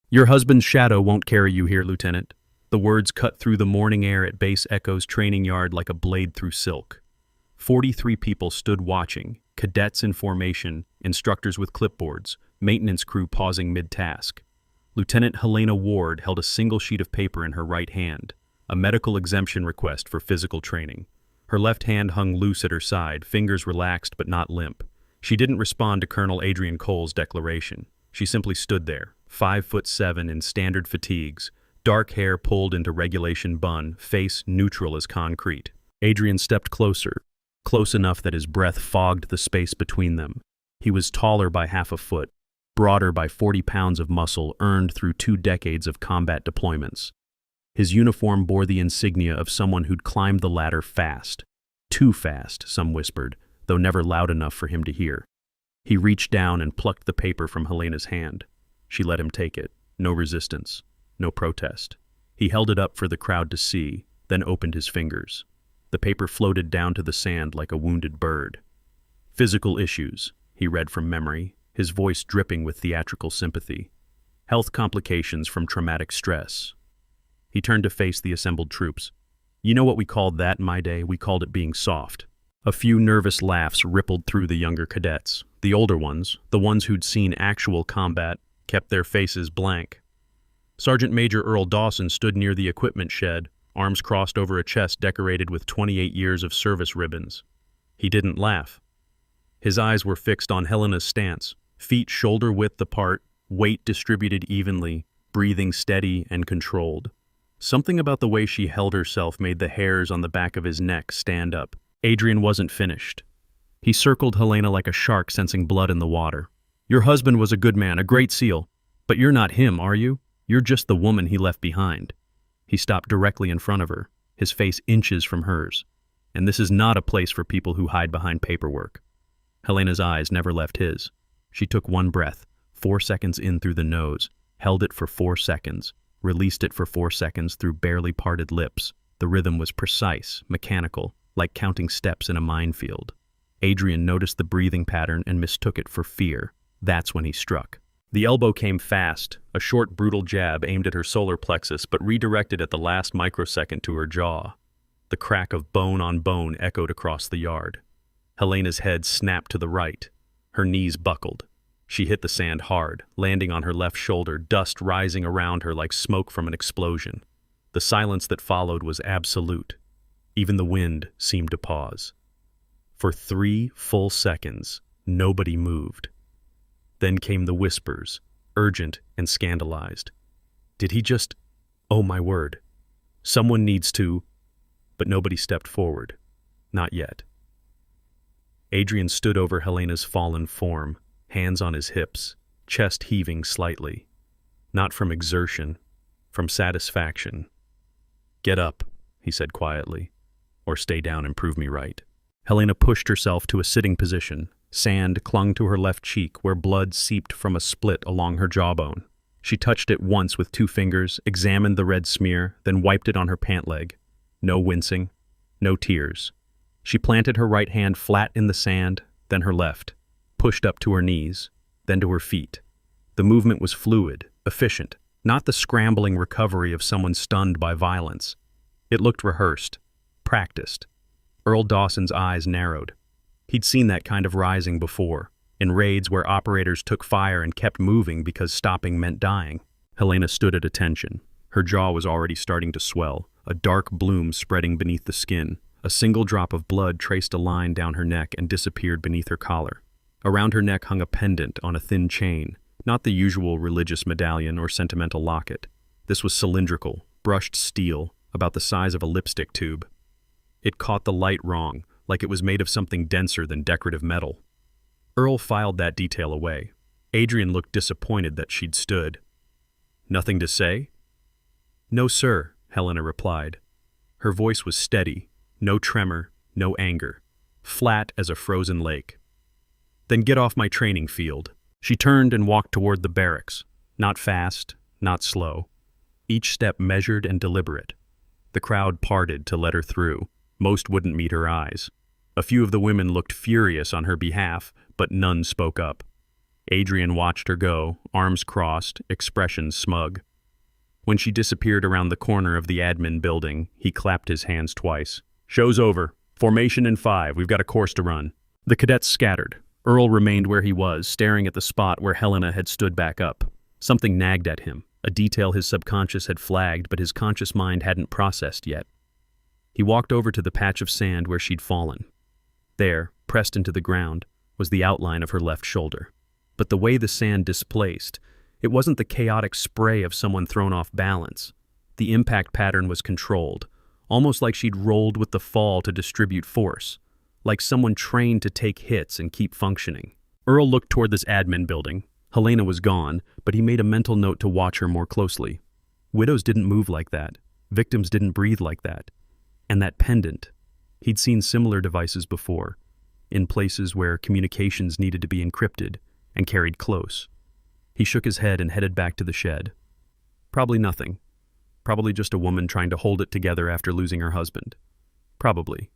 Your husband's shadow won't carry you here, Lieutenant. The words cut through the morning air at Base Echo's training yard like a blade through silk. 43 people stood watching, cadets in formation, instructors with clipboards, maintenance crew pausing mid-task. Lieutenant Helena Ward held a single sheet of paper in her right hand, a medical exemption request for physical training. Her left hand hung loose at her side, fingers relaxed but not limp. She didn't respond to Colonel Adrian Cole's declaration. She simply stood there, 5'7" in standard fatigues, dark hair pulled into regulation bun, face neutral as concrete. Adrian stepped closer, close enough that his breath fogged the space between them. He was taller by half a foot, broader by 40 pounds of muscle earned through 2 decades of combat deployments. His uniform bore the insignia of someone who'd climbed the ladder fast. Too fast, some whispered, though never loud enough for him to hear. He reached down and plucked the paper from Helena's hand. She let him take it. No resistance. No protest. He held it up for the crowd to see, then opened his fingers. The paper floated down to the sand like a wounded bird. Physical issues, he read from memory, his voice dripping with theatrical sympathy. Health complications from traumatic stress. He turned to face the assembled troops. You know what we called that in my day? We called it being soft. A few nervous laughs rippled through the younger cadets. The older ones, the ones who'd seen actual combat, kept their faces blank. Sergeant Major Earl Dawson stood near the equipment shed, arms crossed over a chest decorated with 28 years of service ribbons. He didn't laugh. His eyes were fixed on Helena's stance, feet shoulder-width apart, weight distributed evenly, breathing steady and controlled. Something about the way she held herself made the hairs on the back of his neck stand up. Adrian wasn't finished. He circled Helena like a shark sensing blood in the water. Your husband was a good man, a great SEAL. But you're not him, are you? You're just the woman he left behind. He stopped directly in front of her, his face inches from hers. And this is not a place for people who hide behind paperwork. Helena's eyes never left his. She took one breath, 4 seconds in through the nose, held it for 4 seconds, released it for 4 seconds through barely parted lips. The rhythm was precise, mechanical, like counting steps in a minefield. Adrian noticed the breathing pattern and mistook it for fear. That's when he struck. The elbow came fast, a short, brutal jab aimed at her solar plexus but redirected at the last microsecond to her jaw. The crack of bone on bone echoed across the yard. Helena's head snapped to the right. Her knees buckled. She hit the sand hard, landing on her left shoulder, dust rising around her like smoke from an explosion. The silence that followed was absolute. Even the wind seemed to pause. For 3 full seconds, nobody moved. Then came the whispers, urgent and scandalized. Did he just... Oh my word. Someone needs to... But nobody stepped forward. Not yet. Adrian stood over Helena's fallen form, hands on his hips, chest heaving slightly. Not from exertion, from satisfaction. Get up, he said quietly, or stay down and prove me right. Helena pushed herself to a sitting position. Sand clung to her left cheek where blood seeped from a split along her jawbone. She touched it once with 2 fingers, examined the red smear, then wiped it on her pant leg. No wincing, no tears. She planted her right hand flat in the sand, then her left, pushed up to her knees, then to her feet. The movement was fluid, efficient, not the scrambling recovery of someone stunned by violence. It looked rehearsed, practiced. Earl Dawson's eyes narrowed. He'd seen that kind of rising before, in raids where operators took fire and kept moving because stopping meant dying. Helena stood at attention. Her jaw was already starting to swell, a dark bloom spreading beneath the skin. A single drop of blood traced a line down her neck and disappeared beneath her collar. Around her neck hung a pendant on a thin chain, not the usual religious medallion or sentimental locket. This was cylindrical, brushed steel, about the size of a lipstick tube. It caught the light wrong, like it was made of something denser than decorative metal. Earl filed that detail away. Adrian looked disappointed that she'd stood. Nothing to say? No, sir, Helena replied. Her voice was steady, no tremor, no anger, flat as a frozen lake. Then get off my training field. She turned and walked toward the barracks, not fast, not slow. Each step measured and deliberate. The crowd parted to let her through. Most wouldn't meet her eyes. A few of the women looked furious on her behalf, but none spoke up. Adrian watched her go, arms crossed, expression smug. When she disappeared around the corner of the admin building, he clapped his hands twice. "Show's over. Formation in 5. We've got a course to run." The cadets scattered. Earl remained where he was, staring at the spot where Helena had stood back up. Something nagged at him, a detail his subconscious had flagged but his conscious mind hadn't processed yet. He walked over to the patch of sand where she'd fallen. There, pressed into the ground, was the outline of her left shoulder. But the way the sand displaced, it wasn't the chaotic spray of someone thrown off balance. The impact pattern was controlled, almost like she'd rolled with the fall to distribute force, like someone trained to take hits and keep functioning. Earl looked toward this admin building. Helena was gone, but he made a mental note to watch her more closely. Widows didn't move like that. Victims didn't breathe like that. And that pendant. He'd seen similar devices before, in places where communications needed to be encrypted and carried close. He shook his head and headed back to the shed. Probably nothing. Probably just a woman trying to hold it together after losing her husband. Probably.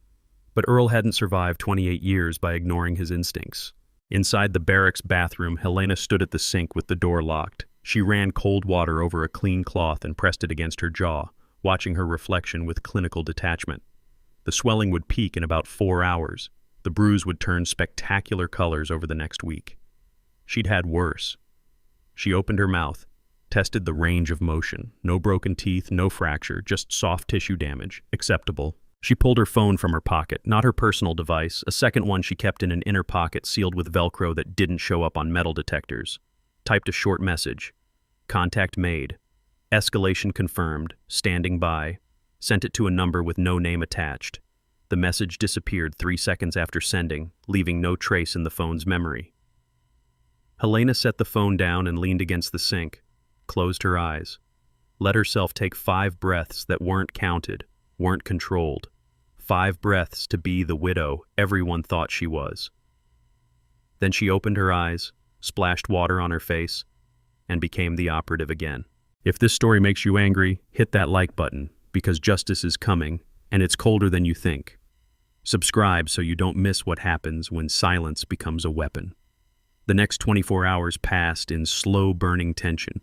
But Earl hadn't survived 28 years by ignoring his instincts. Inside the barracks bathroom, Helena stood at the sink with the door locked. She ran cold water over a clean cloth and pressed it against her jaw, watching her reflection with clinical detachment. The swelling would peak in about 4 hours. The bruise would turn spectacular colors over the next week. She'd had worse. She opened her mouth, tested the range of motion. No broken teeth, no fracture, just soft tissue damage. Acceptable. She pulled her phone from her pocket, not her personal device, a second one she kept in an inner pocket sealed with Velcro that didn't show up on metal detectors. Typed a short message. Contact made. Escalation confirmed. Standing by. Sent it to a number with no name attached. The message disappeared 3 seconds after sending, leaving no trace in the phone's memory. Helena set the phone down and leaned against the sink, closed her eyes, let herself take 5 breaths that weren't counted, weren't controlled. 5 breaths to be the widow everyone thought she was. Then she opened her eyes, splashed water on her face, and became the operative again. If this story makes you angry, hit that like button, because justice is coming, and it's colder than you think. Subscribe so you don't miss what happens when silence becomes a weapon. The next 24 hours passed in slow-burning tension.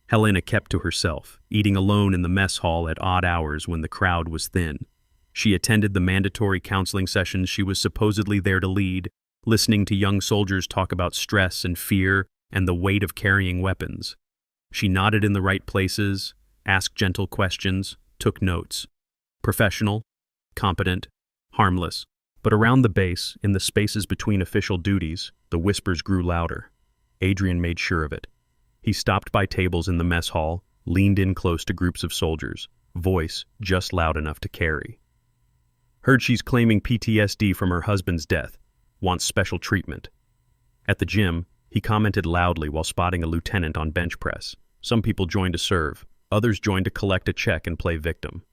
Helena kept to herself, eating alone in the mess hall at odd hours when the crowd was thin. She attended the mandatory counseling sessions she was supposedly there to lead, listening to young soldiers talk about stress and fear and the weight of carrying weapons. She nodded in the right places, asked gentle questions, took notes. Professional, competent, harmless. But around the base, in the spaces between official duties, the whispers grew louder. Adrian made sure of it. He stopped by tables in the mess hall, leaned in close to groups of soldiers, voice just loud enough to carry. Heard she's claiming PTSD from her husband's death, wants special treatment. At the gym, he commented loudly while spotting a lieutenant on bench press. Some people joined to serve, others joined to collect a check and play victim.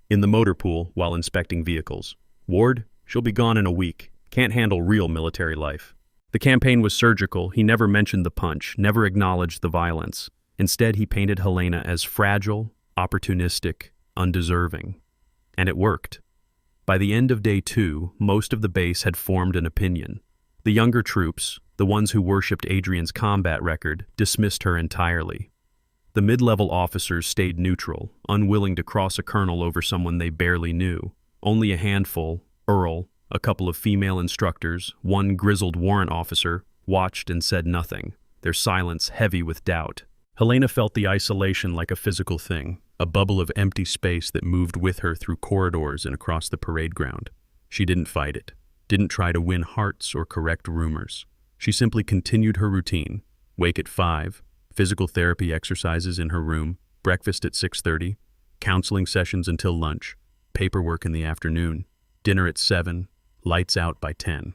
In the motor pool, while inspecting vehicles. Ward, she'll be gone in a week. Can't handle real military life. The campaign was surgical. He never mentioned the punch, never acknowledged the violence. Instead, he painted Helena as fragile, opportunistic, undeserving. And it worked. By the end of day 2, most of the base had formed an opinion. The younger troops, the ones who worshipped Adrian's combat record, dismissed her entirely. The mid-level officers stayed neutral, unwilling to cross a colonel over someone they barely knew. Only a handful, Earl, a couple of female instructors, one grizzled warrant officer, watched and said nothing, their silence heavy with doubt. Helena felt the isolation like a physical thing, a bubble of empty space that moved with her through corridors and across the parade ground. She didn't fight it, didn't try to win hearts or correct rumors. She simply continued her routine. Wake at 5, physical therapy exercises in her room, breakfast at 6:30, counseling sessions until lunch, paperwork in the afternoon, dinner at 7, lights out by 10.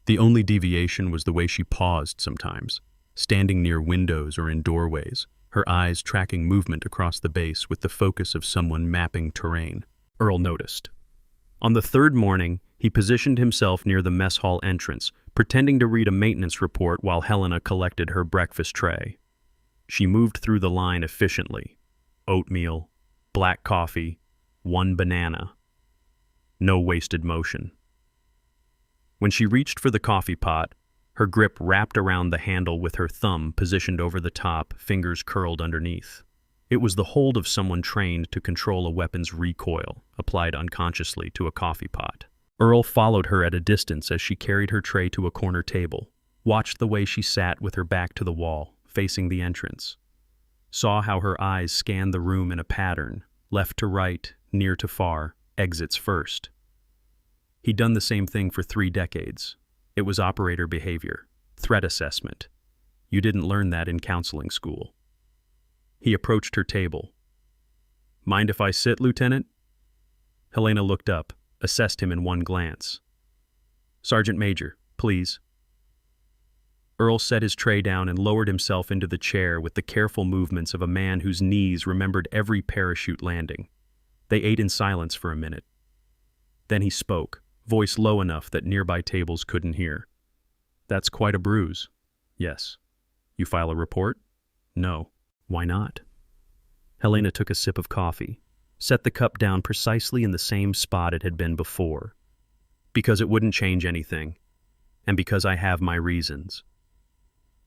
The only deviation was the way she paused sometimes, standing near windows or in doorways, her eyes tracking movement across the base with the focus of someone mapping terrain. Earl noticed. On the 3rd morning, he positioned himself near the mess hall entrance, pretending to read a maintenance report while Helena collected her breakfast tray. She moved through the line efficiently. Oatmeal, black coffee, 1 banana. No wasted motion. When she reached for the coffee pot, her grip wrapped around the handle with her thumb positioned over the top, fingers curled underneath. It was the hold of someone trained to control a weapon's recoil, applied unconsciously to a coffee pot. Earl followed her at a distance as she carried her tray to a corner table, watched the way she sat with her back to the wall, facing the entrance. Saw how her eyes scanned the room in a pattern, left to right, near to far, exits first. He'd done the same thing for 3 decades. It was operator behavior, threat assessment. You didn't learn that in counseling school. He approached her table. "Mind if I sit, Lieutenant?" Helena looked up, assessed him in one glance. "Sergeant Major, please." Earl set his tray down and lowered himself into the chair with the careful movements of a man whose knees remembered every parachute landing. They ate in silence for a minute. Then he spoke, voice low enough that nearby tables couldn't hear. "That's quite a bruise." "Yes." "You file a report?" "No." "Why not?" Helena took a sip of coffee, set the cup down precisely in the same spot it had been before. "Because it wouldn't change anything, and because I have my reasons."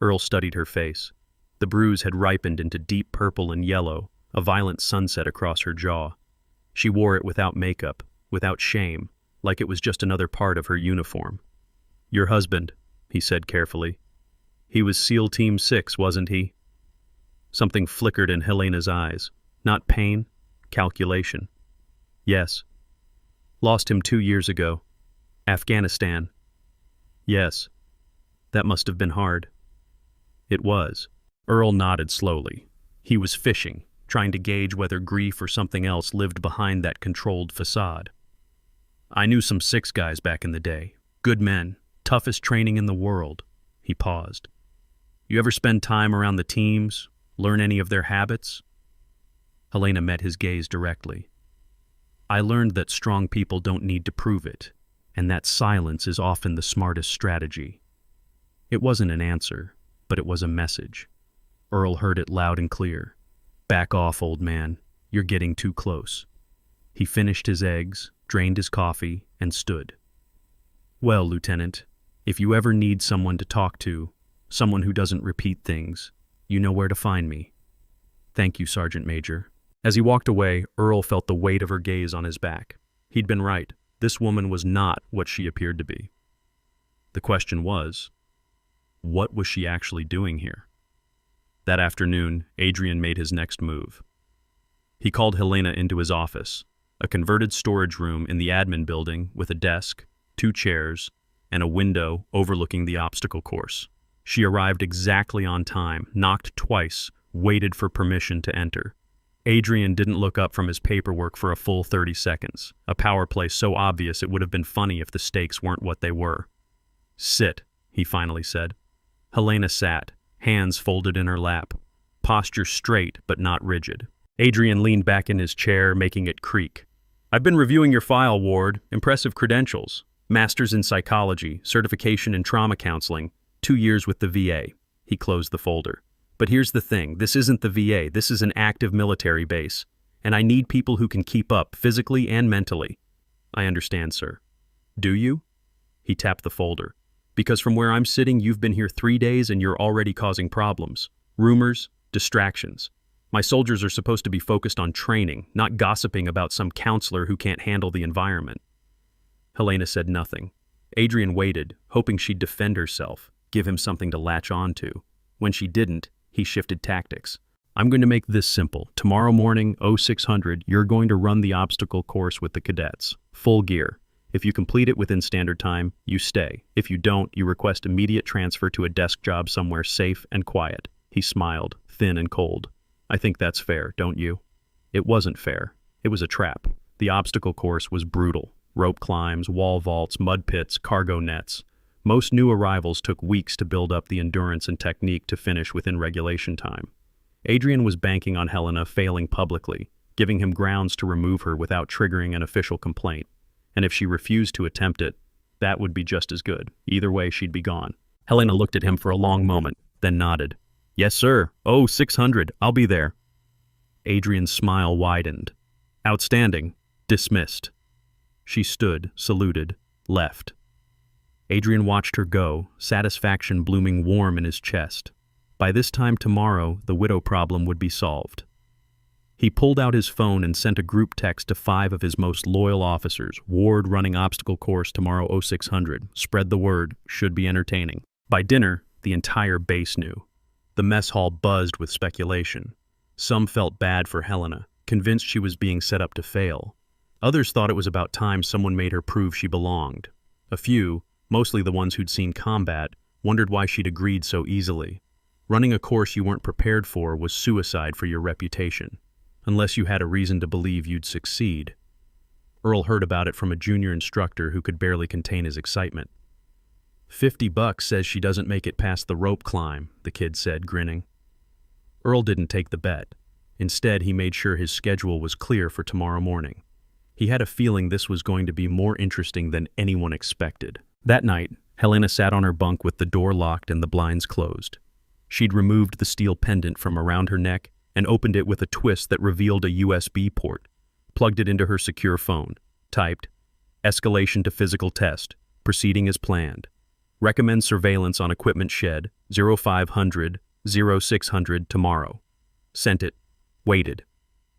Earl studied her face. The bruise had ripened into deep purple and yellow, a violent sunset across her jaw. She wore it without makeup, without shame, like it was just another part of her uniform. "Your husband," he said carefully. "He was SEAL Team 6, wasn't he?" Something flickered in Helena's eyes. Not pain, calculation. "Yes." "Lost him 2 years ago. Afghanistan." "Yes." "That must have been hard." It was. Earl nodded slowly. He was fishing, trying to gauge whether grief or something else lived behind that controlled facade. "I knew some 6 guys back in the day. Good men, toughest training in the world." He paused. "You ever spend time around the teams? Learn any of their habits?" Helena met his gaze directly. "I learned that strong people don't need to prove it, and that silence is often the smartest strategy." It wasn't an answer, but it was a message. Earl heard it loud and clear. "Back off, old man. You're getting too close." He finished his eggs, drained his coffee, and stood. "Well, Lieutenant, if you ever need someone to talk to, someone who doesn't repeat things, you know where to find me." "Thank you, Sergeant Major." As he walked away, Earl felt the weight of her gaze on his back. He'd been right. This woman was not what she appeared to be. The question was, what was she actually doing here? That afternoon, Adrian made his next move. He called Helena into his office, a converted storage room in the admin building with a desk, 2 chairs, and a window overlooking the obstacle course. She arrived exactly on time, knocked twice, waited for permission to enter. Adrian didn't look up from his paperwork for a full 30 seconds, a power play so obvious it would have been funny if the stakes weren't what they were. "Sit," he finally said. Helena sat, hands folded in her lap, posture straight but not rigid. Adrian leaned back in his chair, making it creak. "I've been reviewing your file, Ward. Impressive credentials. Master's in psychology, certification in trauma counseling, 2 years with the VA." He closed the folder. "But here's the thing, this isn't the VA, this is an active military base, and I need people who can keep up, physically and mentally." "I understand, sir." "Do you?" He tapped the folder. "Because from where I'm sitting, you've been here 3 days and you're already causing problems. Rumors, distractions. My soldiers are supposed to be focused on training, not gossiping about some counselor who can't handle the environment." Helena said nothing. Adrian waited, hoping she'd defend herself, give him something to latch on to. When she didn't, he shifted tactics. "I'm going to make this simple. Tomorrow morning, 0600, you're going to run the obstacle course with the cadets. Full gear. If you complete it within standard time, you stay. If you don't, you request immediate transfer to a desk job somewhere safe and quiet." He smiled, thin and cold. "I think that's fair, don't you?" It wasn't fair. It was a trap. The obstacle course was brutal. Rope climbs, wall vaults, mud pits, cargo nets. Most new arrivals took weeks to build up the endurance and technique to finish within regulation time. Adrian was banking on Helena failing publicly, giving him grounds to remove her without triggering an official complaint. And if she refused to attempt it, that would be just as good. Either way, she'd be gone. Helena looked at him for a long moment, then nodded. "Yes, sir. 0600. I'll be there." Adrian's smile widened. "Outstanding. Dismissed." She stood, saluted, left. Adrian watched her go, satisfaction blooming warm in his chest. By this time tomorrow, the widow problem would be solved. He pulled out his phone and sent a group text to 5 of his most loyal officers. Ward running obstacle course tomorrow 0600. Spread the word. Should be entertaining. By dinner, the entire base knew. The mess hall buzzed with speculation. Some felt bad for Helena, convinced she was being set up to fail. Others thought it was about time someone made her prove she belonged. A few, mostly the ones who'd seen combat, wondered why she'd agreed so easily. Running a course you weren't prepared for was suicide for your reputation, unless you had a reason to believe you'd succeed. Earl heard about it from a junior instructor who could barely contain his excitement. $50 says she doesn't make it past the rope climb, the kid said, grinning. Earl didn't take the bet. Instead, he made sure his schedule was clear for tomorrow morning. He had a feeling this was going to be more interesting than anyone expected. That night, Helena sat on her bunk with the door locked and the blinds closed. She'd removed the steel pendant from around her neck and opened it with a twist that revealed a USB port, plugged it into her secure phone, typed, "Escalation to physical test, proceeding as planned. Recommend surveillance on equipment shed, 0500, 0600 tomorrow." Sent it. Waited.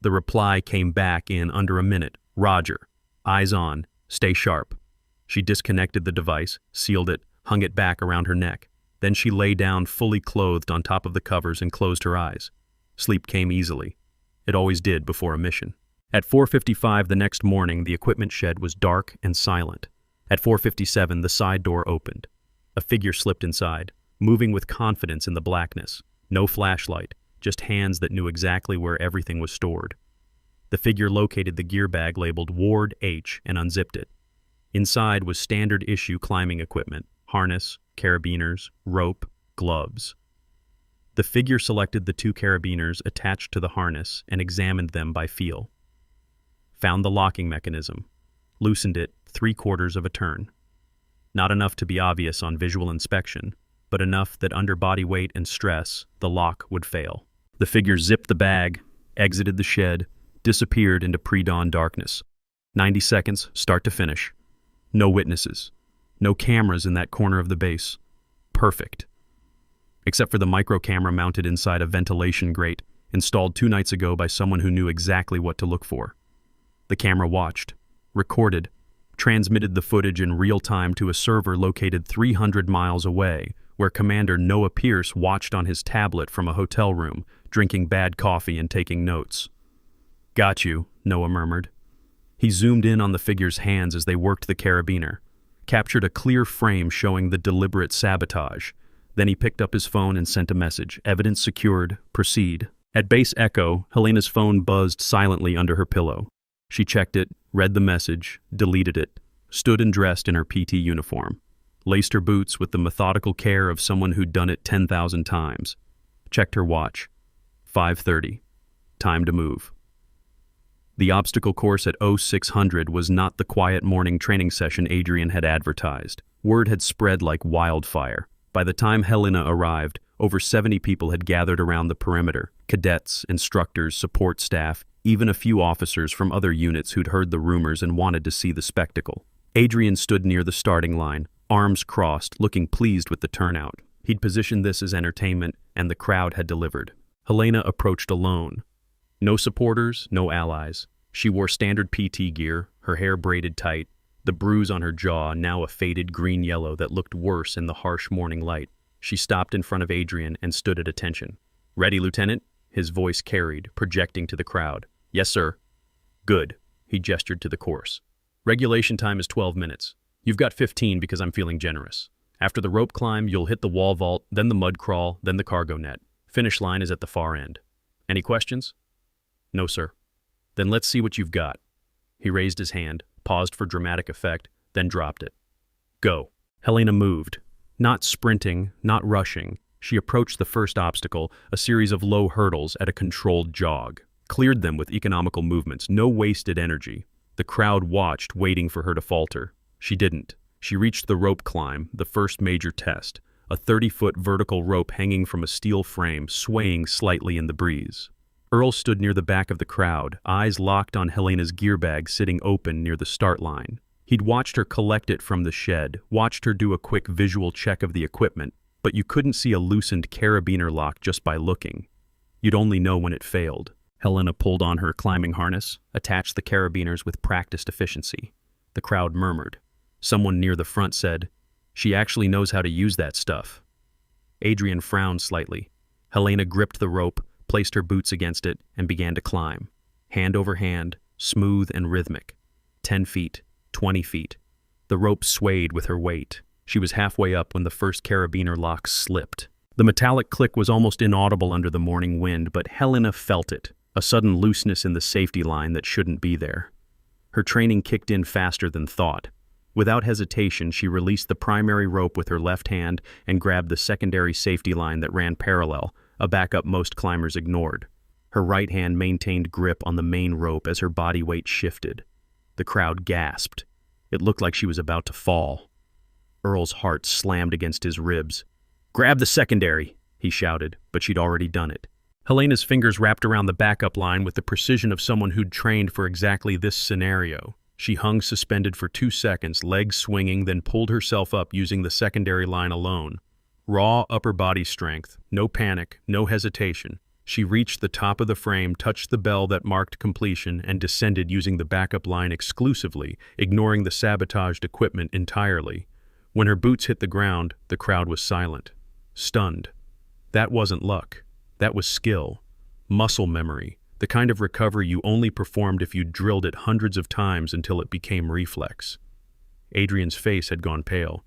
The reply came back in under a minute. Roger. Eyes on. Stay sharp. She disconnected the device, sealed it, hung it back around her neck. Then she lay down fully clothed on top of the covers and closed her eyes. Sleep came easily. It always did before a mission. At 4:55 the next morning, the equipment shed was dark and silent. At 4:57, the side door opened. A figure slipped inside, moving with confidence in the blackness. No flashlight, just hands that knew exactly where everything was stored. The figure located the gear bag labeled Ward H and unzipped it. Inside was standard issue climbing equipment, harness, carabiners, rope, gloves. The figure selected the 2 carabiners attached to the harness and examined them by feel. Found the locking mechanism, loosened it 3/4 of a turn. Not enough to be obvious on visual inspection, but enough that under body weight and stress, the lock would fail. The figure zipped the bag, exited the shed, disappeared into pre-dawn darkness. 90 seconds, start to finish. No witnesses. No cameras in that corner of the base. Perfect. Except for the micro camera mounted inside a ventilation grate, installed 2 nights ago by someone who knew exactly what to look for. The camera watched, recorded, transmitted the footage in real time to a server located 300 miles away, where Commander Noah Pierce watched on his tablet from a hotel room, drinking bad coffee and taking notes. "Got you," Noah murmured. He zoomed in on the figure's hands as they worked the carabiner, captured a clear frame showing the deliberate sabotage. Then he picked up his phone and sent a message. Evidence secured. Proceed. At base echo, Helena's phone buzzed silently under her pillow. She checked it, read the message, deleted it, stood and dressed in her PT uniform, laced her boots with the methodical care of someone who'd done it 10,000 times, checked her watch. 5:30. Time to move. The obstacle course at 0600 was not the quiet morning training session Adrian had advertised. Word had spread like wildfire. By the time Helena arrived, over 70 people had gathered around the perimeter. Cadets, instructors, support staff, even a few officers from other units who'd heard the rumors and wanted to see the spectacle. Adrian stood near the starting line, arms crossed, looking pleased with the turnout. He'd positioned this as entertainment, and the crowd had delivered. Helena approached alone. No supporters, no allies. She wore standard PT gear, her hair braided tight, the bruise on her jaw now a faded green-yellow that looked worse in the harsh morning light. She stopped in front of Adrian and stood at attention. "Ready, Lieutenant?" His voice carried, projecting to the crowd. "Yes, sir." "Good." He gestured to the course. "Regulation time is 12 minutes. You've got 15 because I'm feeling generous. After the rope climb, you'll hit the wall vault, then the mud crawl, then the cargo net. Finish line is at the far end. Any questions?" "No, sir." "Then let's see what you've got." He raised his hand, paused for dramatic effect, then dropped it. "Go." Helena moved. Not sprinting, not rushing. She approached the first obstacle, a series of low hurdles at a controlled jog. Cleared them with economical movements, no wasted energy. The crowd watched, waiting for her to falter. She didn't. She reached the rope climb, the first major test, a 30-foot vertical rope hanging from a steel frame, swaying slightly in the breeze. Earl stood near the back of the crowd, eyes locked on Helena's gear bag sitting open near the start line. He'd watched her collect it from the shed, watched her do a quick visual check of the equipment, but you couldn't see a loosened carabiner lock just by looking. You'd only know when it failed. Helena pulled on her climbing harness, attached the carabiners with practiced efficiency. The crowd murmured. Someone near the front said, "She actually knows how to use that stuff." Adrian frowned slightly. Helena gripped the rope, placed her boots against it, and began to climb. Hand over hand, smooth and rhythmic. 10 feet, 20 feet. The rope swayed with her weight. She was halfway up when the first carabiner lock slipped. The metallic click was almost inaudible under the morning wind, but Helena felt it, a sudden looseness in the safety line that shouldn't be there. Her training kicked in faster than thought. Without hesitation, she released the primary rope with her left hand and grabbed the secondary safety line that ran parallel, a backup most climbers ignored. Her right hand maintained grip on the main rope as her body weight shifted. The crowd gasped. It looked like she was about to fall. Earl's heart slammed against his ribs. "Grab the secondary," he shouted, but she'd already done it. Helena's fingers wrapped around the backup line with the precision of someone who'd trained for exactly this scenario. She hung suspended for 2 seconds, legs swinging, then pulled herself up using the secondary line alone. Raw upper body strength, no panic, no hesitation. She reached the top of the frame, touched the bell that marked completion, and descended using the backup line exclusively, ignoring the sabotaged equipment entirely. When her boots hit the ground, the crowd was silent, stunned. That wasn't luck. That was skill, muscle memory, the kind of recovery you only performed if you drilled it hundreds of times until it became reflex. Adrian's face had gone pale.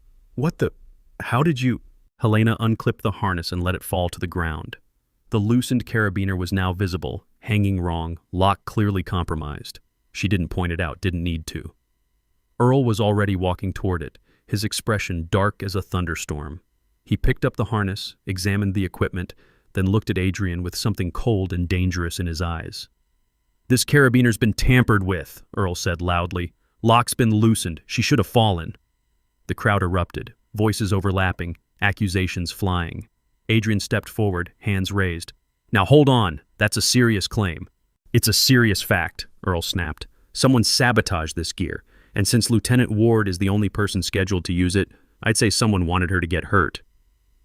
How did you? Helena unclipped the harness and let it fall to the ground. The loosened carabiner was now visible, hanging wrong, lock clearly compromised. She didn't point it out, didn't need to. Earl was already walking toward it, his expression dark as a thunderstorm. He picked up the harness, examined the equipment, then looked at Adrian with something cold and dangerous in his eyes. "This carabiner's been tampered with," Earl said loudly. "Lock's been loosened. She should have fallen." The crowd erupted, voices overlapping, accusations flying. Adrian stepped forward, hands raised. "Now hold on. That's a serious claim." "It's a serious fact," Earl snapped. "Someone sabotaged this gear, and since Lieutenant Ward is the only person scheduled to use it, I'd say someone wanted her to get hurt."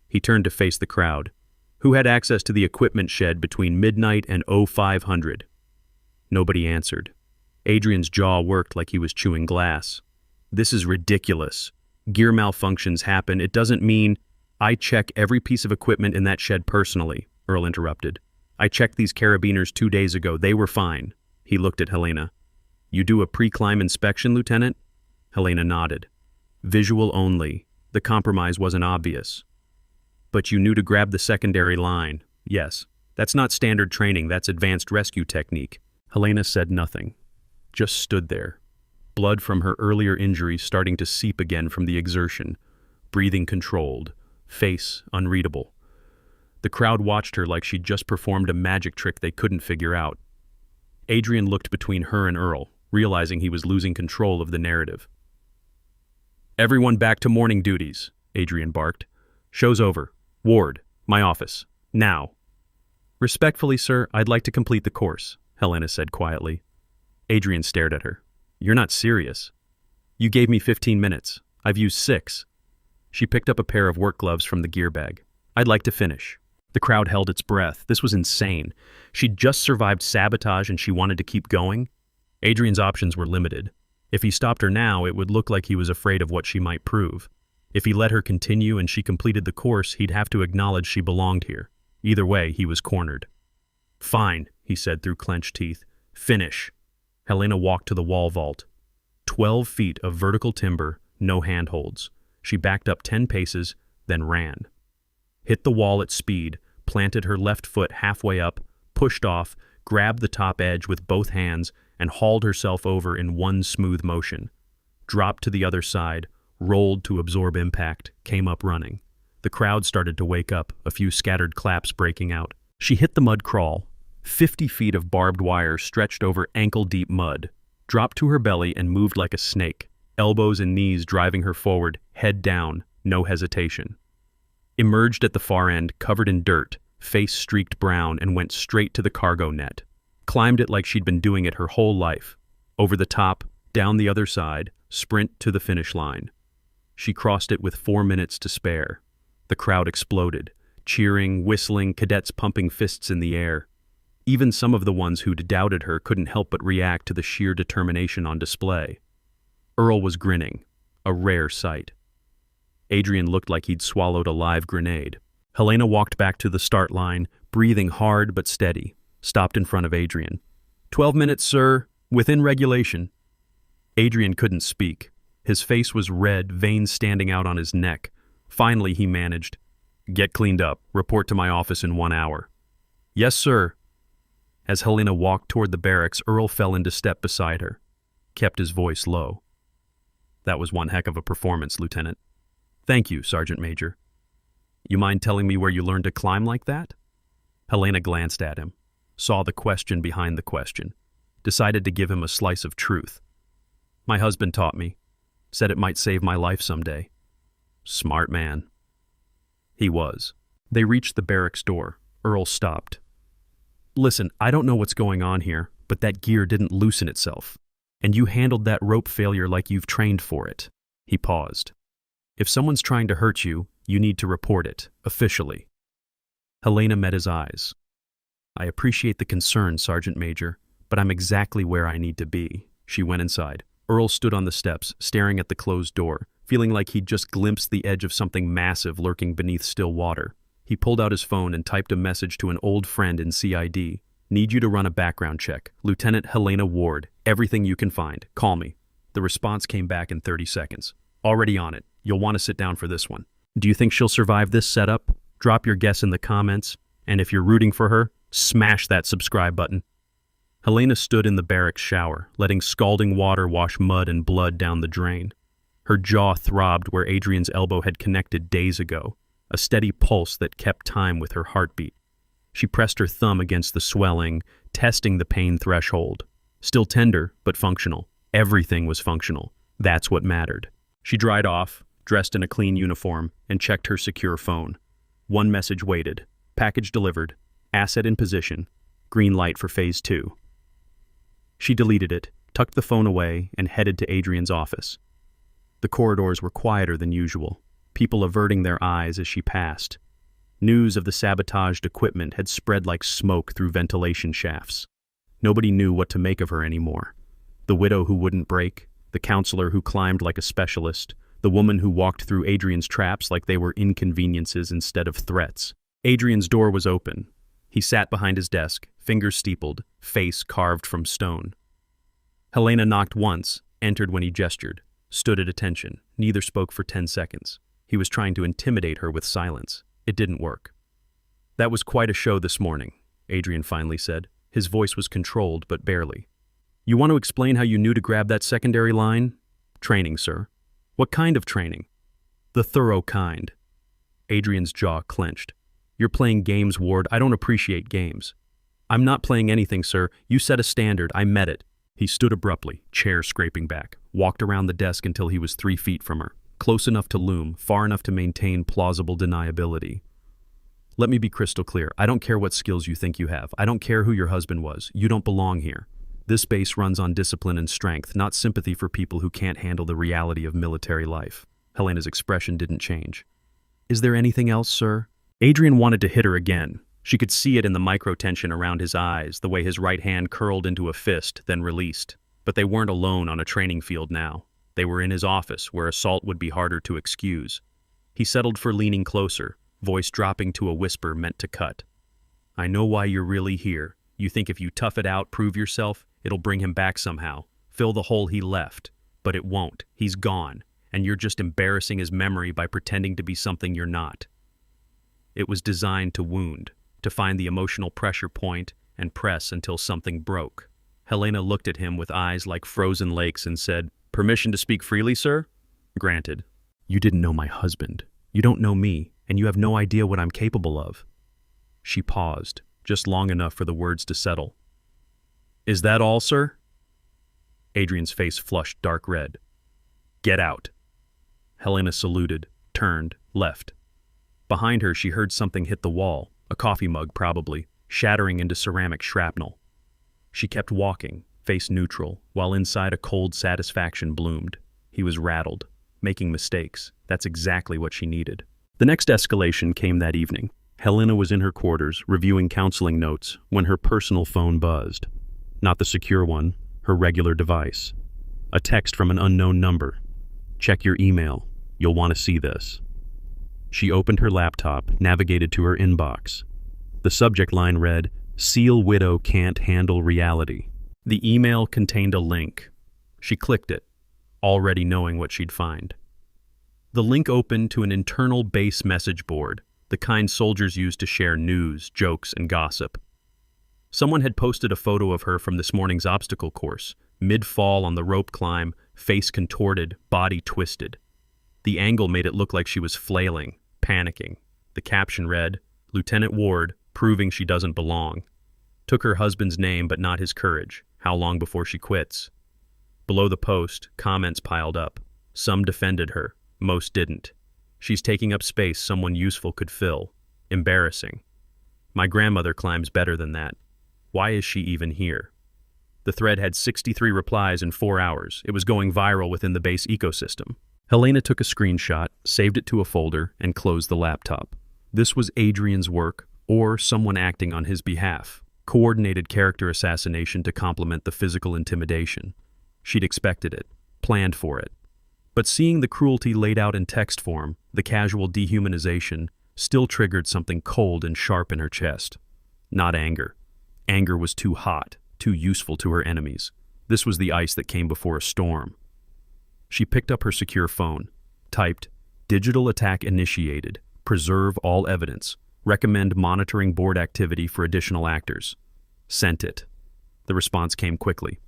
He turned to face the crowd. "Who had access to the equipment shed between midnight and 0500? Nobody answered. Adrian's jaw worked like he was chewing glass. "This is ridiculous. Gear malfunctions happen. It doesn't mean—" "I check every piece of equipment in that shed personally," Earl interrupted. "I checked these carabiners 2 days ago. They were fine." He looked at Helena. "You do a pre-climb inspection, Lieutenant?" Helena nodded. "Visual only. The compromise wasn't obvious." "But you knew to grab the secondary line." "Yes. That's not standard training. That's advanced rescue technique." Helena said nothing. Just stood there. Blood from her earlier injuries starting to seep again from the exertion. Breathing controlled. Face unreadable. The crowd watched her like she'd just performed a magic trick they couldn't figure out. Adrian looked between her and Earl, realizing he was losing control of the narrative. "Everyone back to morning duties," Adrian barked. "Show's over. Ward, my office. Now." "Respectfully, sir, I'd like to complete the course," Helena said quietly. Adrian stared at her. "You're not serious." "You gave me 15 minutes. I've used 6. She picked up a pair of work gloves from the gear bag. "I'd like to finish." The crowd held its breath. This was insane. She'd just survived sabotage and she wanted to keep going. Adrian's options were limited. If he stopped her now, it would look like he was afraid of what she might prove. If he let her continue and she completed the course, he'd have to acknowledge she belonged here. Either way, he was cornered. "Fine," he said through clenched teeth. "Finish." Helena walked to the wall vault. 12 feet of vertical timber, no handholds. She backed up 10 paces, then ran. Hit the wall at speed, planted her left foot halfway up, pushed off, grabbed the top edge with both hands, and hauled herself over in one smooth motion. Dropped to the other side, rolled to absorb impact, came up running. The crowd started to wake up, a few scattered claps breaking out. She hit the mud crawl. 50 feet of barbed wire stretched over ankle-deep mud. Dropped to her belly and moved like a snake, elbows and knees driving her forward, head down, no hesitation. Emerged at the far end, covered in dirt, face streaked brown, and went straight to the cargo net. Climbed it like she'd been doing it her whole life. Over the top, down the other side, Sprint to the finish line. She crossed it with 4 minutes to spare. The crowd exploded, cheering, whistling, cadets pumping fists in the air. Even some of the ones who'd doubted her couldn't help but react to the sheer determination on display. Earl was grinning, a rare sight. Adrian looked like he'd swallowed a live grenade. Helena walked back to the start line, breathing hard but steady, stopped in front of Adrian. 12 minutes, sir, within regulation. Adrian couldn't speak. His face was red, veins standing out on his neck. Finally, he managed. Get cleaned up. Report to my office in 1 hour. Yes, sir. As Helena walked toward the barracks, Earl fell into step beside her, kept his voice low. That was one heck of a performance, Lieutenant. Thank you, Sergeant Major. You mind telling me where you learned to climb like that? Helena glanced at him, saw the question behind the question, decided to give him a slice of truth. My husband taught me, said it might save my life someday. Smart man. He was. They reached the barracks door. Earl stopped. Listen, I don't know what's going on here, but that gear didn't loosen itself. And you handled that rope failure like you've trained for it. He paused. If someone's trying to hurt you, you need to report it, officially. Helena met his eyes. I appreciate the concern, Sergeant Major, but I'm exactly where I need to be. She went inside. Earl stood on the steps, staring at the closed door, feeling like he'd just glimpsed the edge of something massive lurking beneath still water. He pulled out his phone and typed a message to an old friend in CID. Need you to run a background check. Lieutenant Helena Ward. Everything you can find. Call me. The response came back in 30 seconds. Already on it. You'll want to sit down for this one. Do you think she'll survive this setup? Drop your guess in the comments. And if you're rooting for her, smash that subscribe button. Helena stood in the barracks shower, letting scalding water wash mud and blood down the drain. Her jaw throbbed where Adrian's elbow had connected days ago, a steady pulse that kept time with her heartbeat. She pressed her thumb against the swelling, testing the pain threshold. Still tender, but functional. Everything was functional. That's what mattered. She dried off, dressed in a clean uniform, and checked her secure phone. One message waited. Package delivered. Asset in position. Green light for Phase 2. She deleted it, tucked the phone away, and headed to Adrian's office. The corridors were quieter than usual, people averting their eyes as she passed. News of the sabotaged equipment had spread like smoke through ventilation shafts. Nobody knew what to make of her anymore. The widow who wouldn't break, the counselor who climbed like a specialist, the woman who walked through Adrian's traps like they were inconveniences instead of threats. Adrian's door was open. He sat behind his desk, fingers steepled, face carved from stone. Helena knocked once, entered when he gestured, stood at attention. Neither spoke for 10 seconds. He was trying to intimidate her with silence. It didn't work. That was quite a show this morning, Adrian finally said. His voice was controlled, but barely. You want to explain how you knew to grab that secondary line? Training, sir. What kind of training? The thorough kind. Adrian's jaw clenched. You're playing games, Ward. I don't appreciate games. I'm not playing anything, sir. You set a standard. I met it. He stood abruptly, chair scraping back, walked around the desk until he was 3 feet from her, close enough to loom, far enough to maintain plausible deniability. Let me be crystal clear. I don't care what skills you think you have. I don't care who your husband was. You don't belong here. This base runs on discipline and strength, not sympathy for people who can't handle the reality of military life. Helena's expression didn't change. Is there anything else, sir? Adrian wanted to hit her again. She could see it in the micro-tension around his eyes, the way his right hand curled into a fist, then released. But they weren't alone on a training field now. They were in his office, where assault would be harder to excuse. He settled for leaning closer, voice dropping to a whisper meant to cut. I know why you're really here. You think if you tough it out, prove yourself, it'll bring him back somehow, fill the hole he left. But it won't. He's gone, and you're just embarrassing his memory by pretending to be something you're not. It was designed to wound, to find the emotional pressure point and press until something broke. Helena looked at him with eyes like frozen lakes and said, Permission to speak freely, sir? Granted. You didn't know my husband. You don't know me, and you have no idea what I'm capable of. She paused, just long enough for the words to settle. Is that all, sir? Adrian's face flushed dark red. Get out. Helena saluted, turned, left. Behind her, she heard something hit the wall, a coffee mug probably, shattering into ceramic shrapnel. She kept walking, face neutral, while inside a cold satisfaction bloomed. He was rattled, making mistakes. That's exactly what she needed. The next escalation came that evening. Helena was in her quarters, reviewing counseling notes, when her personal phone buzzed. Not the secure one, her regular device. A text from an unknown number. "Check your email. You'll want to see this." She opened her laptop, navigated to her inbox. The subject line read, "Seal widow can't handle reality." The email contained a link. She clicked it, already knowing what she'd find. The link opened to an internal base message board, the kind soldiers use to share news, jokes, and gossip. Someone had posted a photo of her from this morning's obstacle course, mid-fall on the rope climb, face contorted, body twisted. The angle made it look like she was flailing, panicking. The caption read, "Lieutenant Ward, proving she doesn't belong. Took her husband's name but not his courage. How long before she quits?" Below the post, comments piled up. Some defended her, most didn't. "She's taking up space someone useful could fill. Embarrassing. My grandmother climbs better than that. Why is she even here?" The thread had 63 replies in 4 hours. It was going viral within the base ecosystem. Helena took a screenshot, saved it to a folder, and closed the laptop. This was Adrian's work, or someone acting on his behalf. Coordinated character assassination to complement the physical intimidation. She'd expected it, planned for it. But seeing the cruelty laid out in text form, the casual dehumanization, still triggered something cold and sharp in her chest. Not anger. Anger was too hot, too useful to her enemies. This was the ice that came before a storm. She picked up her secure phone, typed, "Digital attack initiated. Preserve all evidence. Recommend monitoring board activity for additional actors." Sent it. The response came quickly.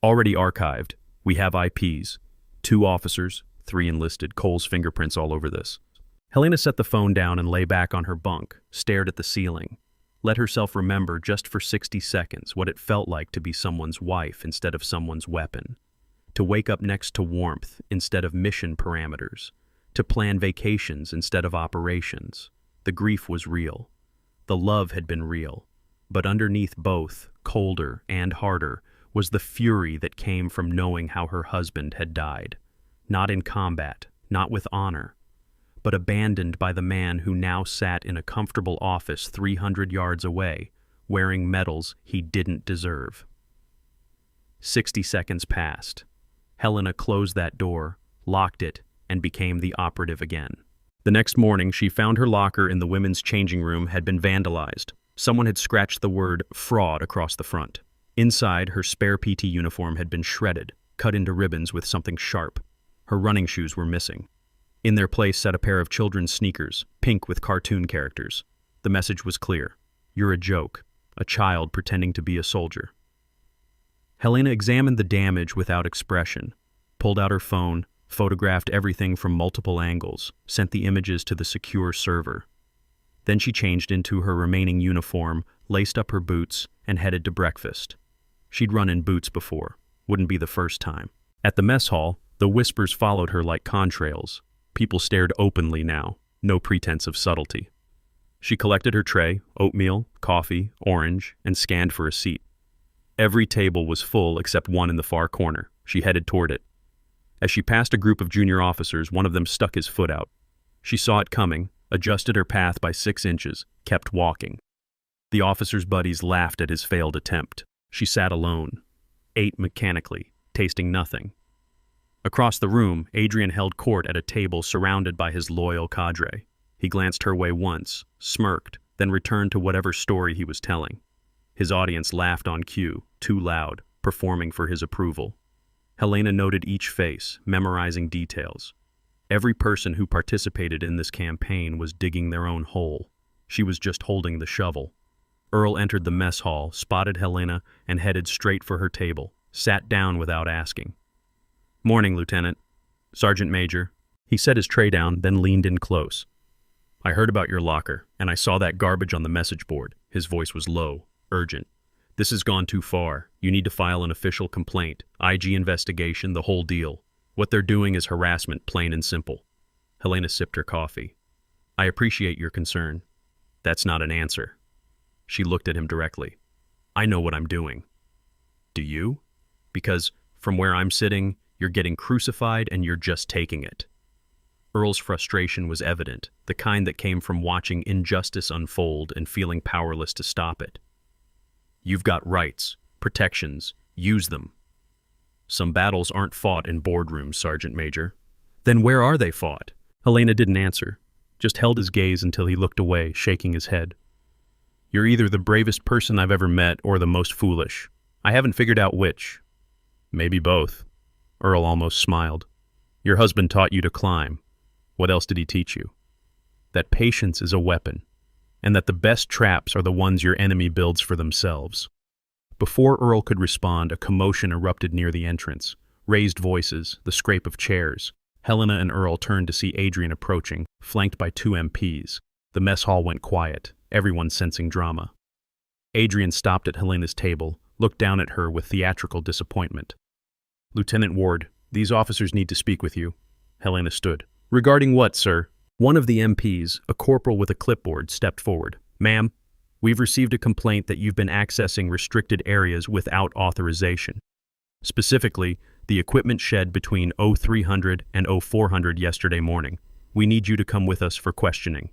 "Already archived. We have IPs. 2 officers, 3 enlisted. Cole's fingerprints all over this." Helena set the phone down and lay back on her bunk, stared at the ceiling. Let herself remember just for 60 seconds what it felt like to be someone's wife instead of someone's weapon. To wake up next to warmth instead of mission parameters. To plan vacations instead of operations. The grief was real. The love had been real. But underneath both, colder and harder, was the fury that came from knowing how her husband had died. Not in combat, not with honor, but abandoned by the man who now sat in a comfortable office 300 yards away, wearing medals he didn't deserve. 60 seconds passed. Helena closed that door, locked it, and became the operative again. The next morning, she found her locker in the women's changing room had been vandalized. Someone had scratched the word "fraud" across the front. Inside, her spare PT uniform had been shredded, cut into ribbons with something sharp. Her running shoes were missing. In their place sat a pair of children's sneakers, pink with cartoon characters. The message was clear. "You're a joke, a child pretending to be a soldier." Helena examined the damage without expression, pulled out her phone, photographed everything from multiple angles, sent the images to the secure server. Then she changed into her remaining uniform, laced up her boots, and headed to breakfast. She'd run in boots before. Wouldn't be the first time. At the mess hall, the whispers followed her like contrails. People stared openly now, no pretense of subtlety. She collected her tray, oatmeal, coffee, orange, and scanned for a seat. Every table was full except one in the far corner. She headed toward it. As she passed a group of junior officers, one of them stuck his foot out. She saw it coming, adjusted her path by 6 inches, kept walking. The officer's buddies laughed at his failed attempt. She sat alone, ate mechanically, tasting nothing. Across the room, Adrian held court at a table surrounded by his loyal cadre. He glanced her way once, smirked, then returned to whatever story he was telling. His audience laughed on cue, too loud, performing for his approval. Helena noted each face, memorizing details. Every person who participated in this campaign was digging their own hole. She was just holding the shovel. Earl entered the mess hall, spotted Helena, and headed straight for her table. Sat down without asking. "Morning, Lieutenant." "Sergeant Major." He set his tray down, then leaned in close. "I heard about your locker, and I saw that garbage on the message board." His voice was low, urgent. "This has gone too far. You need to file an official complaint, IG investigation, the whole deal. What they're doing is harassment, plain and simple." Helena sipped her coffee. "I appreciate your concern. That's not an answer." She looked at him directly. "I know what I'm doing." "Do you?" "Because, from where I'm sitting, You're getting crucified and you're just taking it. Earl's frustration was evident, the kind that came from watching injustice unfold and feeling powerless to stop it. You've got rights, protections, use them. Some battles aren't fought in boardrooms, Sergeant Major. Then where are they fought? Helena didn't answer, just held his gaze until he looked away, shaking his head. You're either the bravest person I've ever met or the most foolish. I haven't figured out which. Maybe both. Earl almost smiled. Your husband taught you to climb. What else did he teach you? That patience is a weapon, and that the best traps are the ones your enemy builds for themselves. Before Earl could respond, a commotion erupted near the entrance. Raised voices, the scrape of chairs. Helena and Earl turned to see Adrian approaching, flanked by 2 MPs. The mess hall went quiet, everyone sensing drama. Adrian stopped at Helena's table, looked down at her with theatrical disappointment. Lieutenant Ward, these officers need to speak with you. Helena stood. Regarding what, sir? One of the MPs, a corporal with a clipboard, stepped forward. Ma'am, we've received a complaint that you've been accessing restricted areas without authorization. Specifically, the equipment shed between 0300 and 0400 yesterday morning. We need you to come with us for questioning.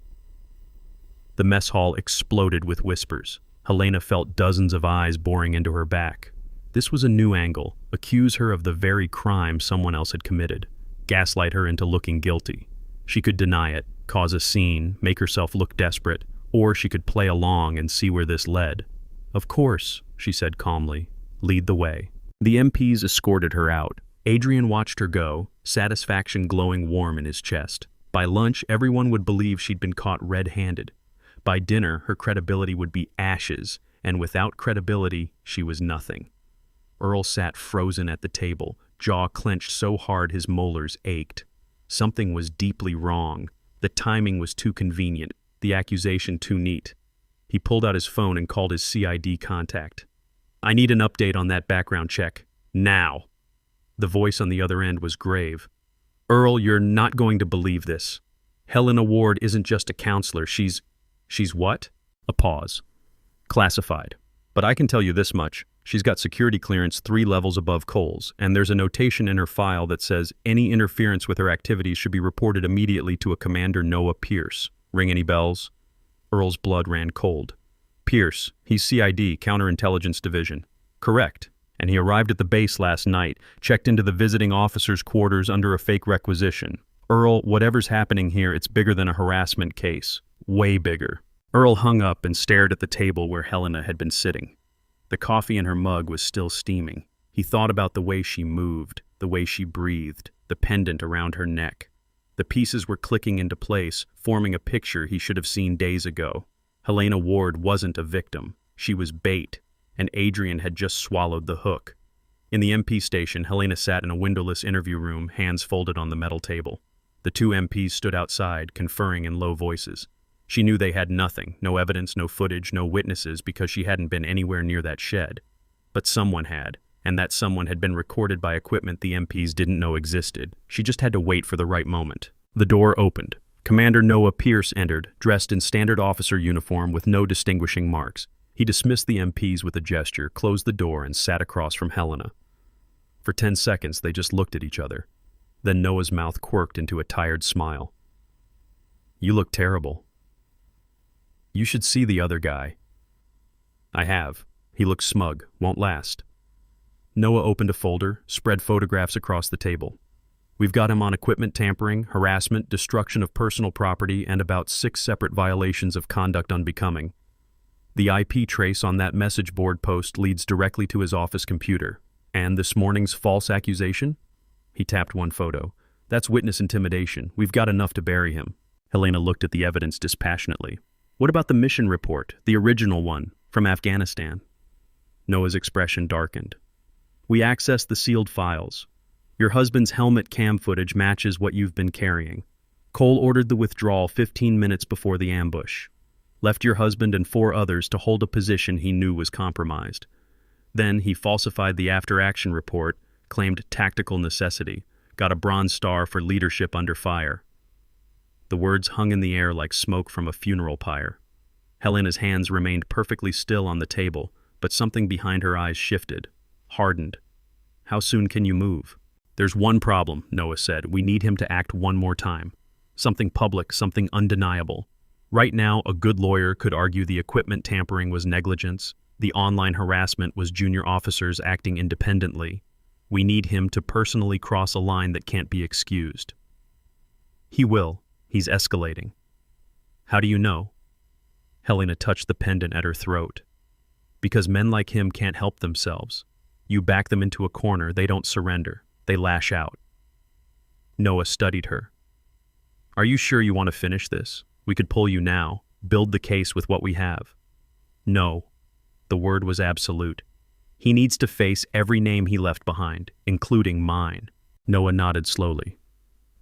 The mess hall exploded with whispers. Helena felt dozens of eyes boring into her back. This was a new angle, accuse her of the very crime someone else had committed, gaslight her into looking guilty. She could deny it, cause a scene, make herself look desperate, or she could play along and see where this led. Of course, she said calmly, lead the way. The MPs escorted her out. Adrian watched her go, satisfaction glowing warm in his chest. By lunch, everyone would believe she'd been caught red-handed. By dinner, her credibility would be ashes, and without credibility, she was nothing. Earl sat frozen at the table, jaw clenched so hard his molars ached. Something was deeply wrong. The timing was too convenient, the accusation too neat. He pulled out his phone and called his CID contact. I need an update on that background check. Now. The voice on the other end was grave. Earl, you're not going to believe this. Helena Ward isn't just a counselor. She's what? A pause. Classified. But I can tell you this much. She's got security clearance 3 levels above Cole's, and there's a notation in her file that says any interference with her activities should be reported immediately to a Commander Noah Pierce. Ring any bells? Earl's blood ran cold. Pierce, he's CID, Counterintelligence Division. Correct. And he arrived at the base last night, checked into the visiting officers' quarters under a fake requisition. Earl, whatever's happening here, it's bigger than a harassment case. Way bigger. Earl hung up and stared at the table where Helena had been sitting. The coffee in her mug was still steaming. He thought about the way she moved, the way she breathed, the pendant around her neck. The pieces were clicking into place, forming a picture he should have seen days ago. Helena Ward wasn't a victim. She was bait, and Adrian had just swallowed the hook. In the MP station, Helena sat in a windowless interview room, hands folded on the metal table. The 2 MPs stood outside, conferring in low voices. She knew they had nothing, no evidence, no footage, no witnesses, because she hadn't been anywhere near that shed. But someone had, and that someone had been recorded by equipment the MPs didn't know existed. She just had to wait for the right moment. The door opened. Commander Noah Pierce entered, dressed in standard officer uniform with no distinguishing marks. He dismissed the MPs with a gesture, closed the door, and sat across from Helena. For 10 seconds, they just looked at each other. Then Noah's mouth quirked into a tired smile. You look terrible. You should see the other guy. I have. He looks smug. Won't last. Noah opened a folder, spread photographs across the table. We've got him on equipment tampering, harassment, destruction of personal property, and about 6 separate violations of conduct unbecoming. The IP trace on that message board post leads directly to his office computer. And this morning's false accusation? He tapped one photo. That's witness intimidation. We've got enough to bury him. Helena looked at the evidence dispassionately. What about the mission report, the original one, from Afghanistan? Noah's expression darkened. We accessed the sealed files. Your husband's helmet cam footage matches what you've been carrying. Cole ordered the withdrawal 15 minutes before the ambush. Left your husband and 4 others to hold a position he knew was compromised. Then he falsified the after-action report, claimed tactical necessity, got a Bronze Star for leadership under fire. The words hung in the air like smoke from a funeral pyre. Helena's hands remained perfectly still on the table, but something behind her eyes shifted, hardened. How soon can you move? There's one problem, Noah said. We need him to act one more time. Something public, something undeniable. Right now, a good lawyer could argue the equipment tampering was negligence, the online harassment was junior officers acting independently. We need him to personally cross a line that can't be excused. He will. He's escalating. How do you know? Helena touched the pendant at her throat. Because men like him can't help themselves. You back them into a corner, they don't surrender. They lash out. Noah studied her. Are you sure you want to finish this? We could pull you now, build the case with what we have. No. The word was absolute. He needs to face every name he left behind, including mine. Noah nodded slowly.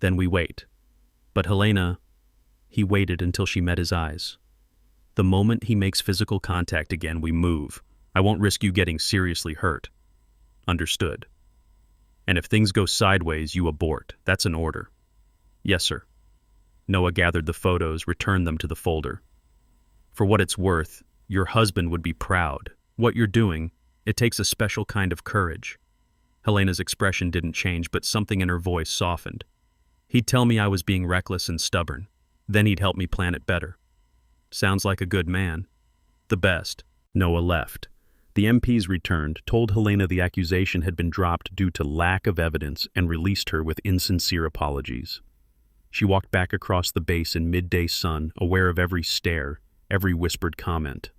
Then we wait. But Helena, he waited until she met his eyes. The moment he makes physical contact again, we move. I won't risk you getting seriously hurt. Understood. And if things go sideways, you abort. That's an order. Yes, sir. Noah gathered the photos, returned them to the folder. For what it's worth, your husband would be proud. What you're doing, it takes a special kind of courage. Helena's expression didn't change, but something in her voice softened. He'd tell me I was being reckless and stubborn. Then he'd help me plan it better. Sounds like a good man. The best. Noah left. The MPs returned, told Helena the accusation had been dropped due to lack of evidence, and released her with insincere apologies. She walked back across the base in midday sun, aware of every stare, every whispered comment.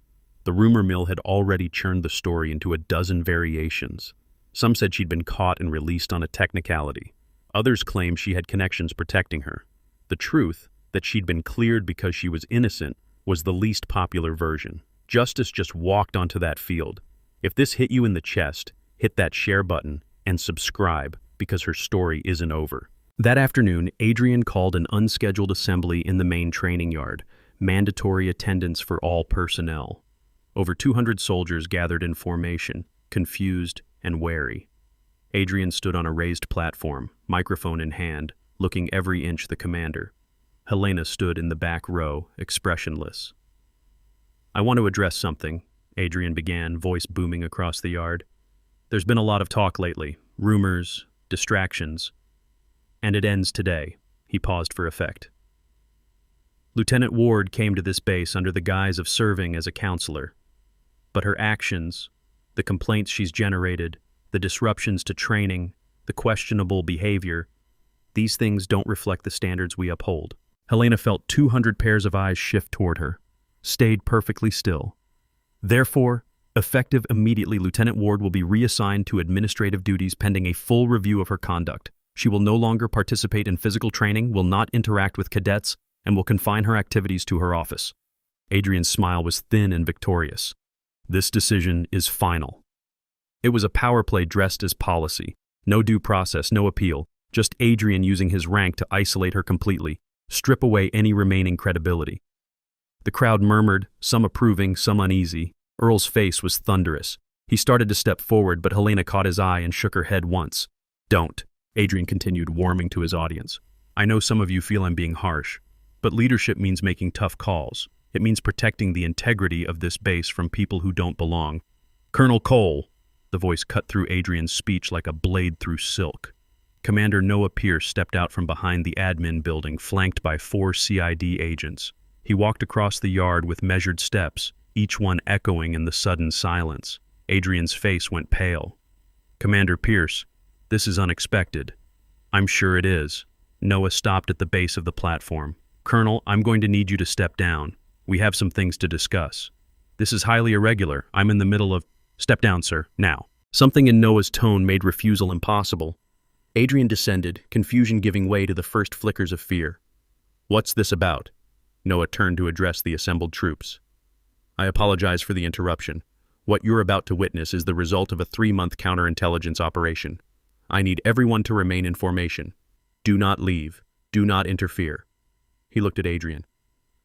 The rumor mill had already churned the story into a dozen variations. Some said she'd been caught and released on a technicality. Others claimed she had connections protecting her. The truth, that she'd been cleared because she was innocent, was the least popular version. Justice just walked onto that field. If this hit you in the chest, hit that share button and subscribe, because her story isn't over. That afternoon, Adrian called an unscheduled assembly in the main training yard, mandatory attendance for all personnel. Over 200 soldiers gathered in formation, confused and wary. Adrian stood on a raised platform, microphone in hand, looking every inch the commander. Helena stood in the back row, expressionless. I want to address something, Adrian began, voice booming across the yard. There's been a lot of talk lately, rumors, distractions. And it ends today. He paused for effect. Lieutenant Ward came to this base under the guise of serving as a counselor. But her actions, the complaints she's generated, the disruptions to training, the questionable behavior, these things don't reflect the standards we uphold. Helena felt 200 pairs of eyes shift toward her, stayed perfectly still. Therefore, effective immediately, Lieutenant Ward will be reassigned to administrative duties pending a full review of her conduct. She will no longer participate in physical training, will not interact with cadets, and will confine her activities to her office. Adrian's smile was thin and victorious. This decision is final. It was a power play dressed as policy. No due process, no appeal, just Adrian using his rank to isolate her completely, strip away any remaining credibility. The crowd murmured, some approving, some uneasy. Earl's face was thunderous. He started to step forward, but Helena caught his eye and shook her head once. Don't, Adrian continued, warming to his audience. I know some of you feel I'm being harsh, but leadership means making tough calls. It means protecting the integrity of this base from people who don't belong. Colonel Cole, the voice cut through Adrian's speech like a blade through silk. Commander Noah Pierce stepped out from behind the admin building, flanked by 4 CID agents. He walked across the yard with measured steps, each one echoing in the sudden silence. Adrian's face went pale. Commander Pierce, this is unexpected. I'm sure it is. Noah stopped at the base of the platform. Colonel, I'm going to need you to step down. We have some things to discuss. This is highly irregular. I'm in the middle of... Step down, sir, now. Something in Noah's tone made refusal impossible. Adrian descended, confusion giving way to the first flickers of fear. What's this about? Noah turned to address the assembled troops. I apologize for the interruption. What you're about to witness is the result of a 3-month counterintelligence operation. I need everyone to remain in formation. Do not leave. Do not interfere. He looked at Adrian.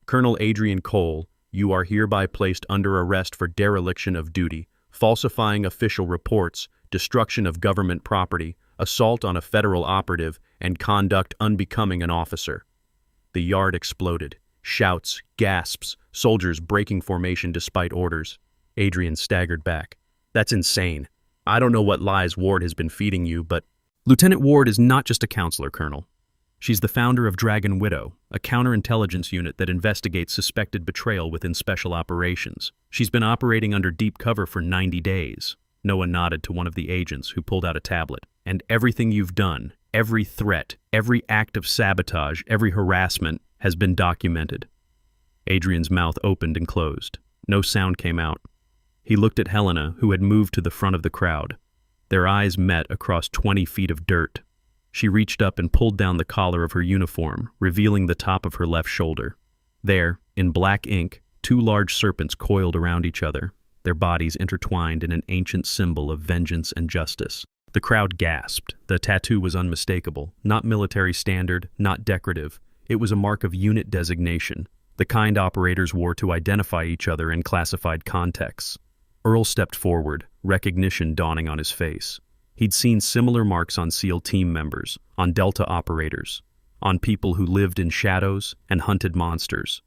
Colonel Adrian Cole, you are hereby placed under arrest for dereliction of duty, falsifying official reports, destruction of government property, assault on a federal operative, and conduct unbecoming an officer. The yard exploded. Shouts, gasps, soldiers breaking formation despite orders. Adrian staggered back. That's insane. I don't know what lies Ward has been feeding you, but Lieutenant Ward is not just a counselor, Colonel. She's the founder of Dragon Widow, a counterintelligence unit that investigates suspected betrayal within special operations. She's been operating under deep cover for 90 days. Noah nodded to one of the agents, who pulled out a tablet. And everything you've done, every threat, every act of sabotage, every harassment has been documented. Adrian's mouth opened and closed. No sound came out. He looked at Helena, who had moved to the front of the crowd. Their eyes met across 20 feet of dirt. She reached up and pulled down the collar of her uniform, revealing the top of her left shoulder. There, in black ink, 2 large serpents coiled around each other, their bodies intertwined in an ancient symbol of vengeance and justice. The crowd gasped. The tattoo was unmistakable, not military standard, not decorative. It was a mark of unit designation, the kind operators wore to identify each other in classified contexts. Earl stepped forward, recognition dawning on his face. He'd seen similar marks on SEAL team members, on Delta operators, on people who lived in shadows and hunted monsters.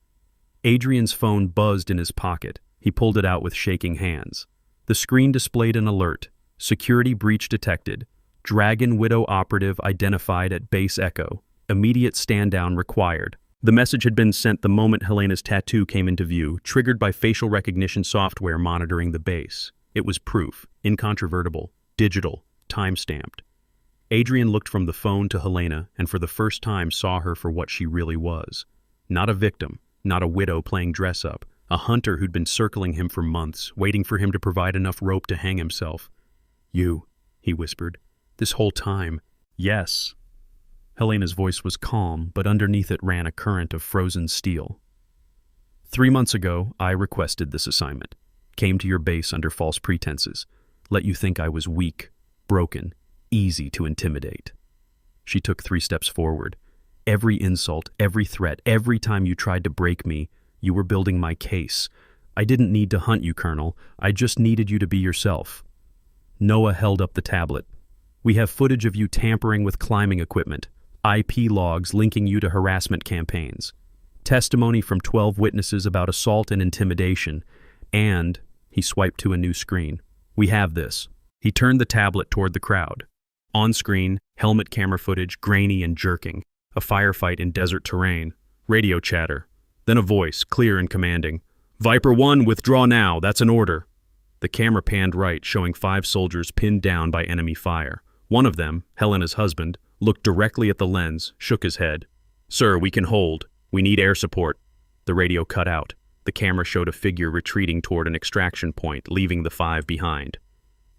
Adrian's phone buzzed in his pocket. He pulled it out with shaking hands. The screen displayed an alert. Security breach detected. Dragon Widow operative identified at Base Echo. Immediate stand-down required. The message had been sent the moment Helena's tattoo came into view, triggered by facial recognition software monitoring the base. It was proof, incontrovertible, digital, time-stamped. Adrian looked from the phone to Helena and for the first time saw her for what she really was. Not a victim, not a widow playing dress-up, a hunter who'd been circling him for months, waiting for him to provide enough rope to hang himself. "You," he whispered. "This whole time." "Yes." Helena's voice was calm, but underneath it ran a current of frozen steel. 3 months ago, I requested this assignment. Came to your base under false pretenses. Let you think I was weak, broken, easy to intimidate. She took 3 steps forward. Every insult, every threat, every time you tried to break me, you were building my case. I didn't need to hunt you, Colonel. I just needed you to be yourself. Noah held up the tablet. We have footage of you tampering with climbing equipment, IP logs linking you to harassment campaigns, testimony from 12 witnesses about assault and intimidation, and, he swiped to a new screen. We have this. He turned the tablet toward the crowd. On screen, helmet camera footage, grainy and jerking, a firefight in desert terrain, radio chatter, then a voice, clear and commanding. Viper 1, withdraw now, that's an order. The camera panned right, showing 5 soldiers pinned down by enemy fire. One of them, Helena's husband, looked directly at the lens, shook his head. Sir, we can hold. We need air support. The radio cut out. The camera showed a figure retreating toward an extraction point, leaving the 5 behind.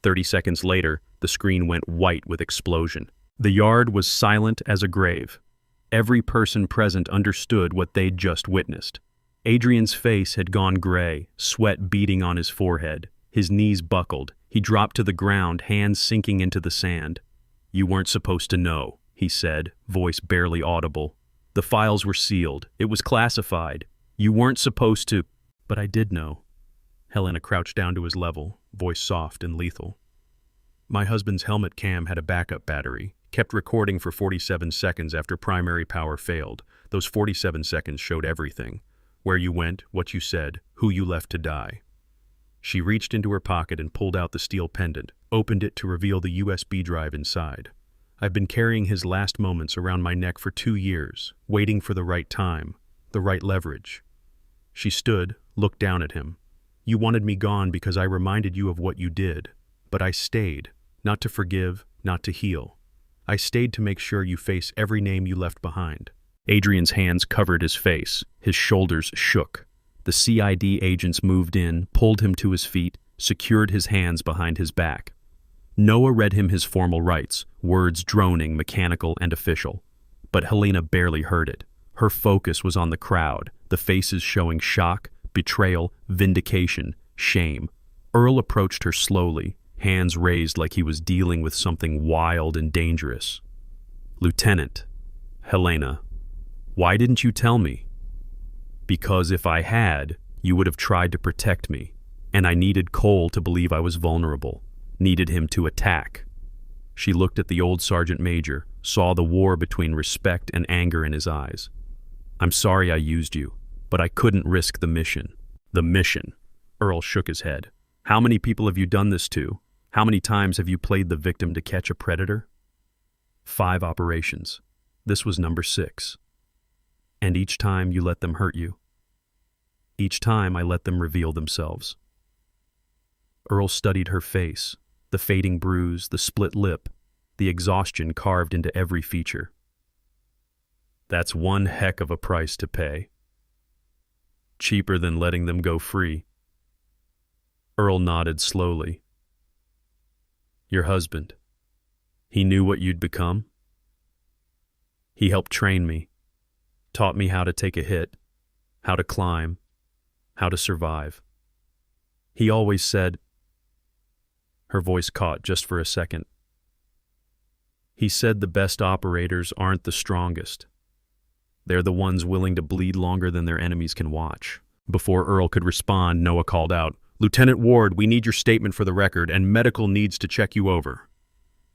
30 seconds later, the screen went white with explosion. The yard was silent as a grave. Every person present understood what they'd just witnessed. Adrian's face had gone gray, sweat beading on his forehead. His knees buckled. He dropped to the ground, hands sinking into the sand. You weren't supposed to know, he said, voice barely audible. The files were sealed. It was classified. You weren't supposed to... But I did know. Helena crouched down to his level, voice soft and lethal. My husband's helmet cam had a backup battery, kept recording for 47 seconds after primary power failed. Those 47 seconds showed everything. Where you went, what you said, who you left to die. She reached into her pocket and pulled out the steel pendant, opened it to reveal the USB drive inside. I've been carrying his last moments around my neck for 2 years, waiting for the right time, the right leverage. She stood, looked down at him. You wanted me gone because I reminded you of what you did, but I stayed, not to forgive, not to heal. I stayed to make sure you face every name you left behind. Adrian's hands covered his face. His shoulders shook. The CID agents moved in, pulled him to his feet, secured his hands behind his back. Noah read him his formal rights, words droning, mechanical and official. But Helena barely heard it. Her focus was on the crowd, the faces showing shock, betrayal, vindication, shame. Earl approached her slowly, hands raised like he was dealing with something wild and dangerous. Lieutenant, Helena, why didn't you tell me? Because if I had, you would have tried to protect me, and I needed Cole to believe I was vulnerable, needed him to attack. She looked at the old sergeant major, saw the war between respect and anger in his eyes. I'm sorry I used you, but I couldn't risk the mission. The mission. Earl shook his head. How many people have you done this to? How many times have you played the victim to catch a predator? 5 operations. This was number 6. And each time you let them hurt you. Each time I let them reveal themselves. Earl studied her face, the fading bruise, the split lip, the exhaustion carved into every feature. That's one heck of a price to pay. Cheaper than letting them go free. Earl nodded slowly. Your husband. He knew what you'd become. He helped train me, taught me how to take a hit, how to climb, how to survive. He always said, her voice caught just for a second. He said the best operators aren't the strongest. They're the ones willing to bleed longer than their enemies can watch. Before Earl could respond, Noah called out, Lieutenant Ward, we need your statement for the record, and medical needs to check you over.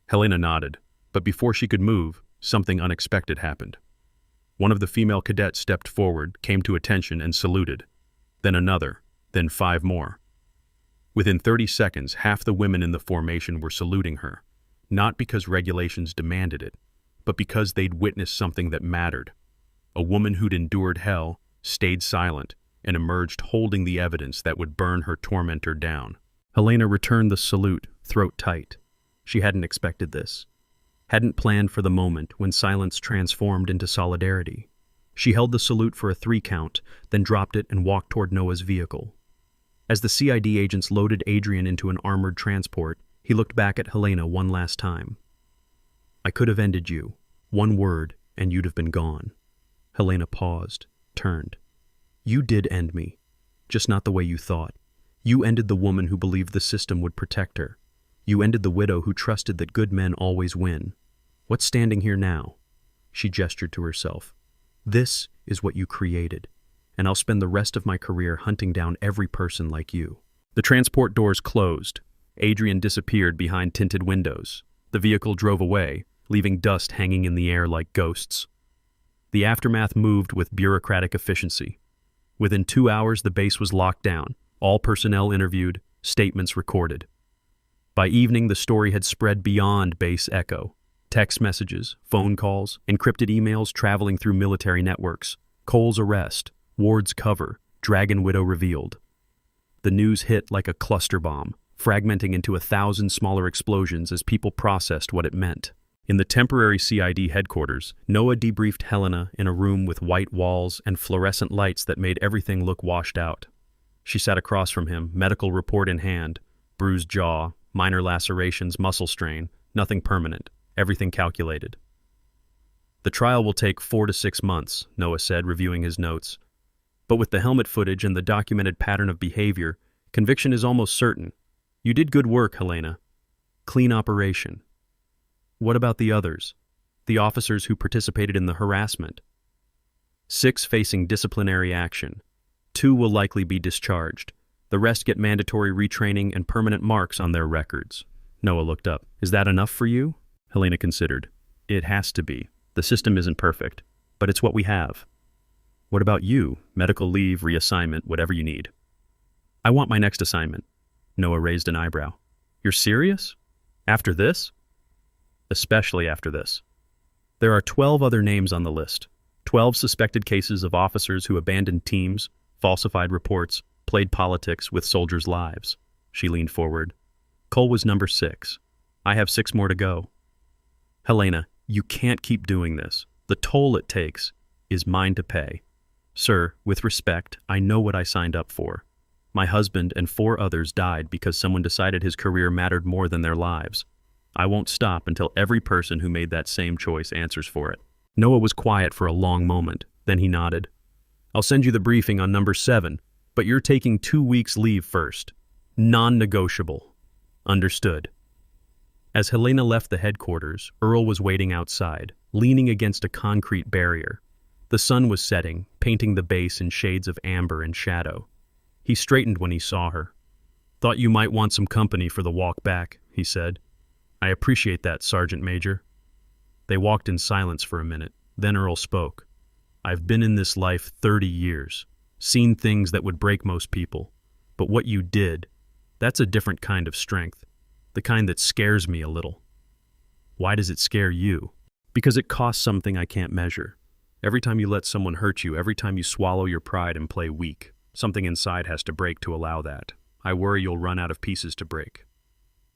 Helena nodded, but before she could move, something unexpected happened. One of the female cadets stepped forward, came to attention, and saluted. Then another, then 5 more. Within 30 seconds, half the women in the formation were saluting her, not because regulations demanded it, but because they'd witnessed something that mattered. A woman who'd endured hell, stayed silent, and emerged holding the evidence that would burn her tormentor down. Helena returned the salute, throat tight. She hadn't expected this. Hadn't planned for the moment when silence transformed into solidarity. She held the salute for a 3 count, then dropped it and walked toward Noah's vehicle. As the CID agents loaded Adrian into an armored transport, he looked back at Helena one last time. I could have ended you. 1 word, and you'd have been gone. Helena paused, turned. You did end me, just not the way you thought. You ended the woman who believed the system would protect her. You ended the widow who trusted that good men always win. What's standing here now? She gestured to herself. This is what you created, and I'll spend the rest of my career hunting down every person like you. The transport doors closed. Adrian disappeared behind tinted windows. The vehicle drove away, leaving dust hanging in the air like ghosts. The aftermath moved with bureaucratic efficiency. Within 2 hours, the base was locked down, all personnel interviewed, statements recorded. By evening, the story had spread beyond Base Echo. Text messages, phone calls, encrypted emails traveling through military networks. Cole's arrest, Ward's cover, Dragon Widow revealed. The news hit like a cluster bomb, fragmenting into 1,000 smaller explosions as people processed what it meant. In the temporary CID headquarters, Noah debriefed Helena in a room with white walls and fluorescent lights that made everything look washed out. She sat across from him, medical report in hand, bruised jaw, minor lacerations, muscle strain, nothing permanent, everything calculated. The trial will take 4 to 6 months, Noah said, reviewing his notes. But with the helmet footage and the documented pattern of behavior, conviction is almost certain. You did good work, Helena. Clean operation. What about the others? The officers who participated in the harassment? 6 facing disciplinary action. 2 will likely be discharged. The rest get mandatory retraining and permanent marks on their records. Noah looked up. Is that enough for you? Helena considered. It has to be. The system isn't perfect, but it's what we have. What about you? Medical leave, reassignment, whatever you need. I want my next assignment. Noah raised an eyebrow. You're serious? After this? Especially after this. There are 12 other names on the list. 12 suspected cases of officers who abandoned teams, falsified reports, played politics with soldiers' lives. She leaned forward. Cole was number 6. I have 6 more to go. Helena, you can't keep doing this. The toll it takes is mine to pay. Sir, with respect, I know what I signed up for. My husband and 4 others died because someone decided his career mattered more than their lives. I won't stop until every person who made that same choice answers for it. Noah was quiet for a long moment. Then he nodded. I'll send you the briefing on number 7, but you're taking 2 weeks leave first. Non-negotiable. Understood. As Helena left the headquarters, Earl was waiting outside, leaning against a concrete barrier. The sun was setting, painting the base in shades of amber and shadow. He straightened when he saw her. Thought you might want some company for the walk back, he said. I appreciate that, Sergeant Major. They walked in silence for a minute. Then Earl spoke. I've been in this life 30 years, seen things that would break most people. But what you did, that's a different kind of strength, the kind that scares me a little. Why does it scare you? Because it costs something I can't measure. Every time you let someone hurt you, every time you swallow your pride and play weak, something inside has to break to allow that. I worry you'll run out of pieces to break.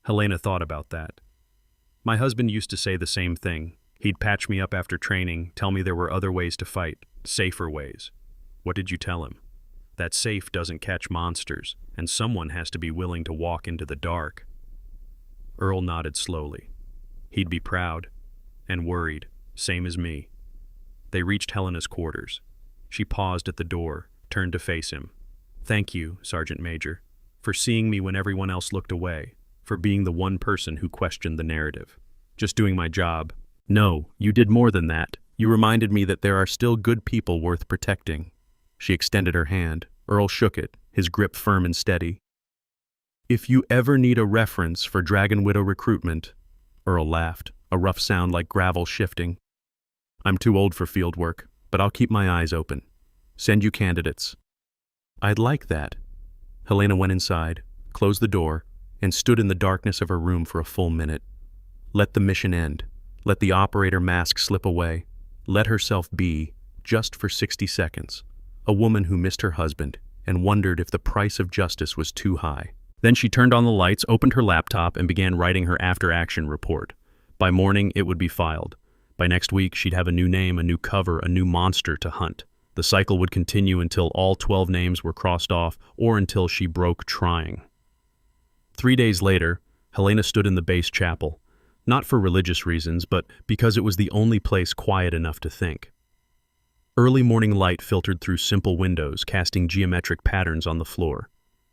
Helena thought about that. My husband used to say the same thing. He'd patch me up after training, tell me there were other ways to fight, safer ways. What did you tell him? That safe doesn't catch monsters, and someone has to be willing to walk into the dark. Earl nodded slowly. He'd be proud and worried, same as me. They reached Helena's quarters. She paused at the door, turned to face him. Thank you, Sergeant Major, for seeing me when everyone else looked away, for being the one person who questioned the narrative. Just doing my job. No, you did more than that. You reminded me that there are still good people worth protecting. She extended her hand. Earl shook it, his grip firm and steady. If you ever need a reference for Dragon Widow recruitment, Earl laughed, a rough sound like gravel shifting. I'm too old for field work, but I'll keep my eyes open. Send you candidates. I'd like that. Helena went inside, closed the door, and stood in the darkness of her room for a full minute. Let the mission end. Let the operator mask slip away. Let herself be, just for 60 seconds, a woman who missed her husband and wondered if the price of justice was too high. Then she turned on the lights, opened her laptop, and began writing her after-action report. By morning, it would be filed. By next week, she'd have a new name, a new cover, a new monster to hunt. The cycle would continue until all 12 names were crossed off, or until she broke trying. 3 days later, Helena stood in the base chapel, not for religious reasons, but because it was the only place quiet enough to think. Early morning light filtered through simple windows, casting geometric patterns on the floor.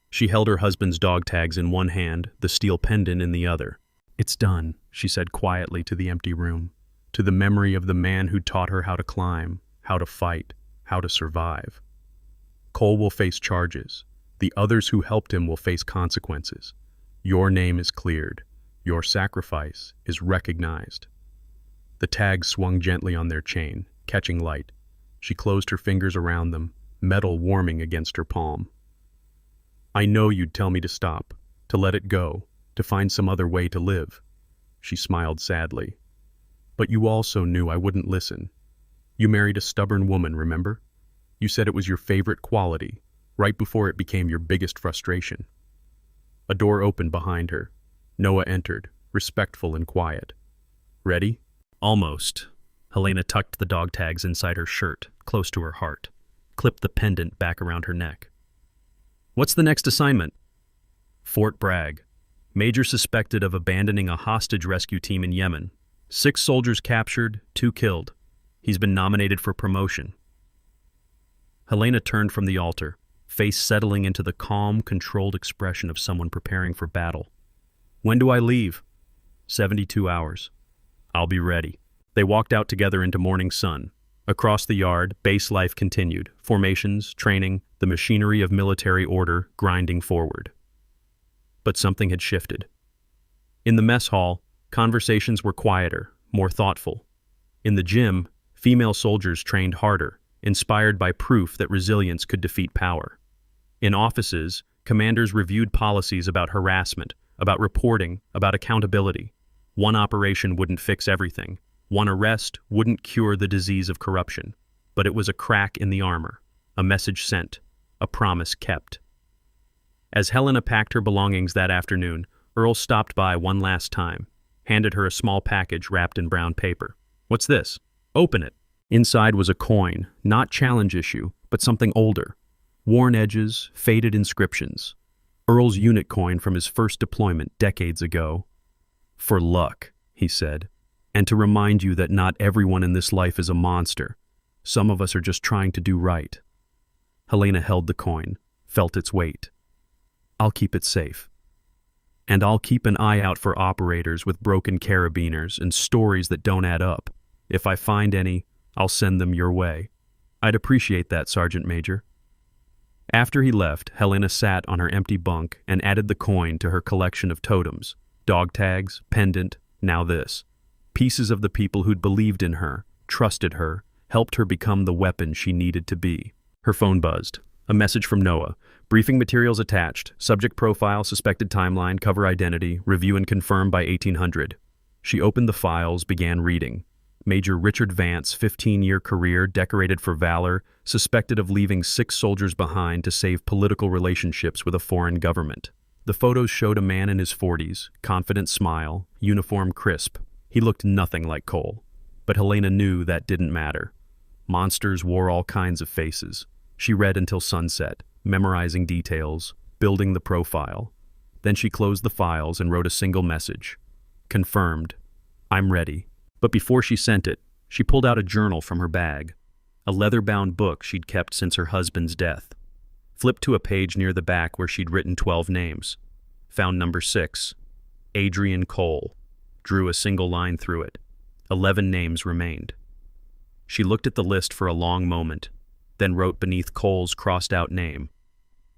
She held her husband's dog tags in one hand, the steel pendant in the other. It's done, she said quietly to the empty room, to the memory of the man who taught her how to climb, how to fight, how to survive. Cole will face charges. The others who helped him will face consequences. Your name is cleared. Your sacrifice is recognized. The tags swung gently on their chain, catching light. She closed her fingers around them, metal warming against her palm. I know you'd tell me to stop, to let it go, to find some other way to live. She smiled sadly. But you also knew I wouldn't listen. You married a stubborn woman, remember? You said it was your favorite quality, right before it became your biggest frustration. A door opened behind her. Noah entered, respectful and quiet. Ready? Almost. Helena tucked the dog tags inside her shirt, close to her heart, clipped the pendant back around her neck. What's the next assignment? Fort Bragg. Major suspected of abandoning a hostage rescue team in Yemen. 6 soldiers captured, 2 killed. He's been nominated for promotion. Helena turned from the altar, face settling into the calm, controlled expression of someone preparing for battle. When do I leave? 72 hours. I'll be ready. They walked out together into morning sun. Across the yard, base life continued. Formations, training, the machinery of military order grinding forward. But something had shifted. In the mess hall, conversations were quieter, more thoughtful. In the gym, female soldiers trained harder, inspired by proof that resilience could defeat power. In offices, commanders reviewed policies about harassment, about reporting, about accountability. One operation wouldn't fix everything. One arrest wouldn't cure the disease of corruption. But it was a crack in the armor, a message sent, a promise kept. As Helena packed her belongings that afternoon, Earl stopped by one last time, handed her a small package wrapped in brown paper. What's this? Open it. Inside was a coin, not challenge issue, but something older. Worn edges, faded inscriptions. Earl's unit coin from his first deployment decades ago. For luck, he said, and to remind you that not everyone in this life is a monster. Some of us are just trying to do right. Helena held the coin, felt its weight. I'll keep it safe. And I'll keep an eye out for operators with broken carabiners and stories that don't add up. If I find any, I'll send them your way. I'd appreciate that, Sergeant Major. After he left, Helena sat on her empty bunk and added the coin to her collection of totems. Dog tags, pendant, now this. Pieces of the people who'd believed in her, trusted her, helped her become the weapon she needed to be. Her phone buzzed. A message from Noah. Briefing materials attached. Subject profile, suspected timeline, cover identity, review and confirm by 1800. She opened the files, began reading. Major Richard Vance, 15-year career, decorated for valor, suspected of leaving 6 soldiers behind to save political relationships with a foreign government. The photos showed a man in his 40s, confident smile, uniform crisp. He looked nothing like Cole. But Helena knew that didn't matter. Monsters wore all kinds of faces. She read until sunset, memorizing details, building the profile. Then she closed the files and wrote a single message. Confirmed. I'm ready. But before she sent it, she pulled out a journal from her bag, a leather-bound book she'd kept since her husband's death. Flipped to a page near the back where she'd written 12 names. Found number 6, Adrian Cole. Drew a single line through it. 11 names remained. She looked at the list for a long moment, then wrote beneath Cole's crossed-out name,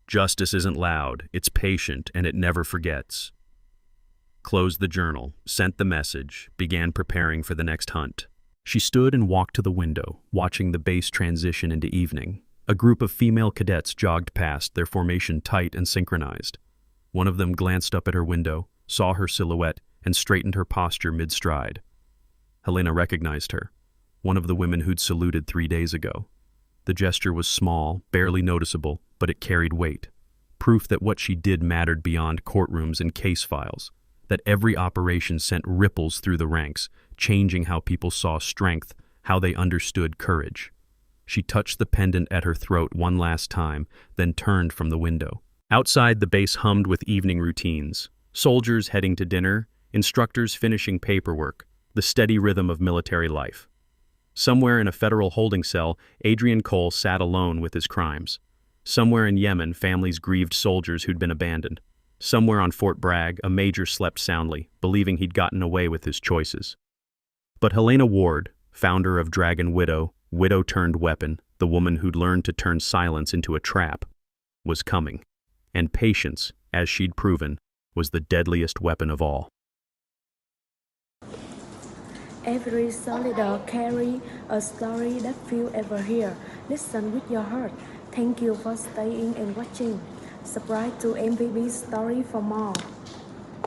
"Justice isn't loud, it's patient, and it never forgets." Closed the journal, sent the message, began preparing for the next hunt. She stood and walked to the window, watching the base transition into evening. A group of female cadets jogged past, their formation tight and synchronized. One of them glanced up at her window, saw her silhouette, and straightened her posture mid-stride. Helena recognized her, one of the women who'd saluted 3 days ago. The gesture was small, barely noticeable, but it carried weight. Proof that what she did mattered beyond courtrooms and case files. That every operation sent ripples through the ranks, changing how people saw strength, how they understood courage. She touched the pendant at her throat one last time, then turned from the window. Outside, the base hummed with evening routines. Soldiers heading to dinner, instructors finishing paperwork, the steady rhythm of military life. Somewhere in a federal holding cell, Adrian Cole sat alone with his crimes. Somewhere in Yemen, families grieved soldiers who'd been abandoned. Somewhere on Fort Bragg, a major slept soundly, believing he'd gotten away with his choices. But Helena Ward, founder of Dragon Widow, widow turned weapon, the woman who'd learned to turn silence into a trap, was coming. And patience, as she'd proven, was the deadliest weapon of all. Every soldier carries a story that few ever hear. Listen with your heart. Thank you for staying and watching. Subscribe to MVB Story for more.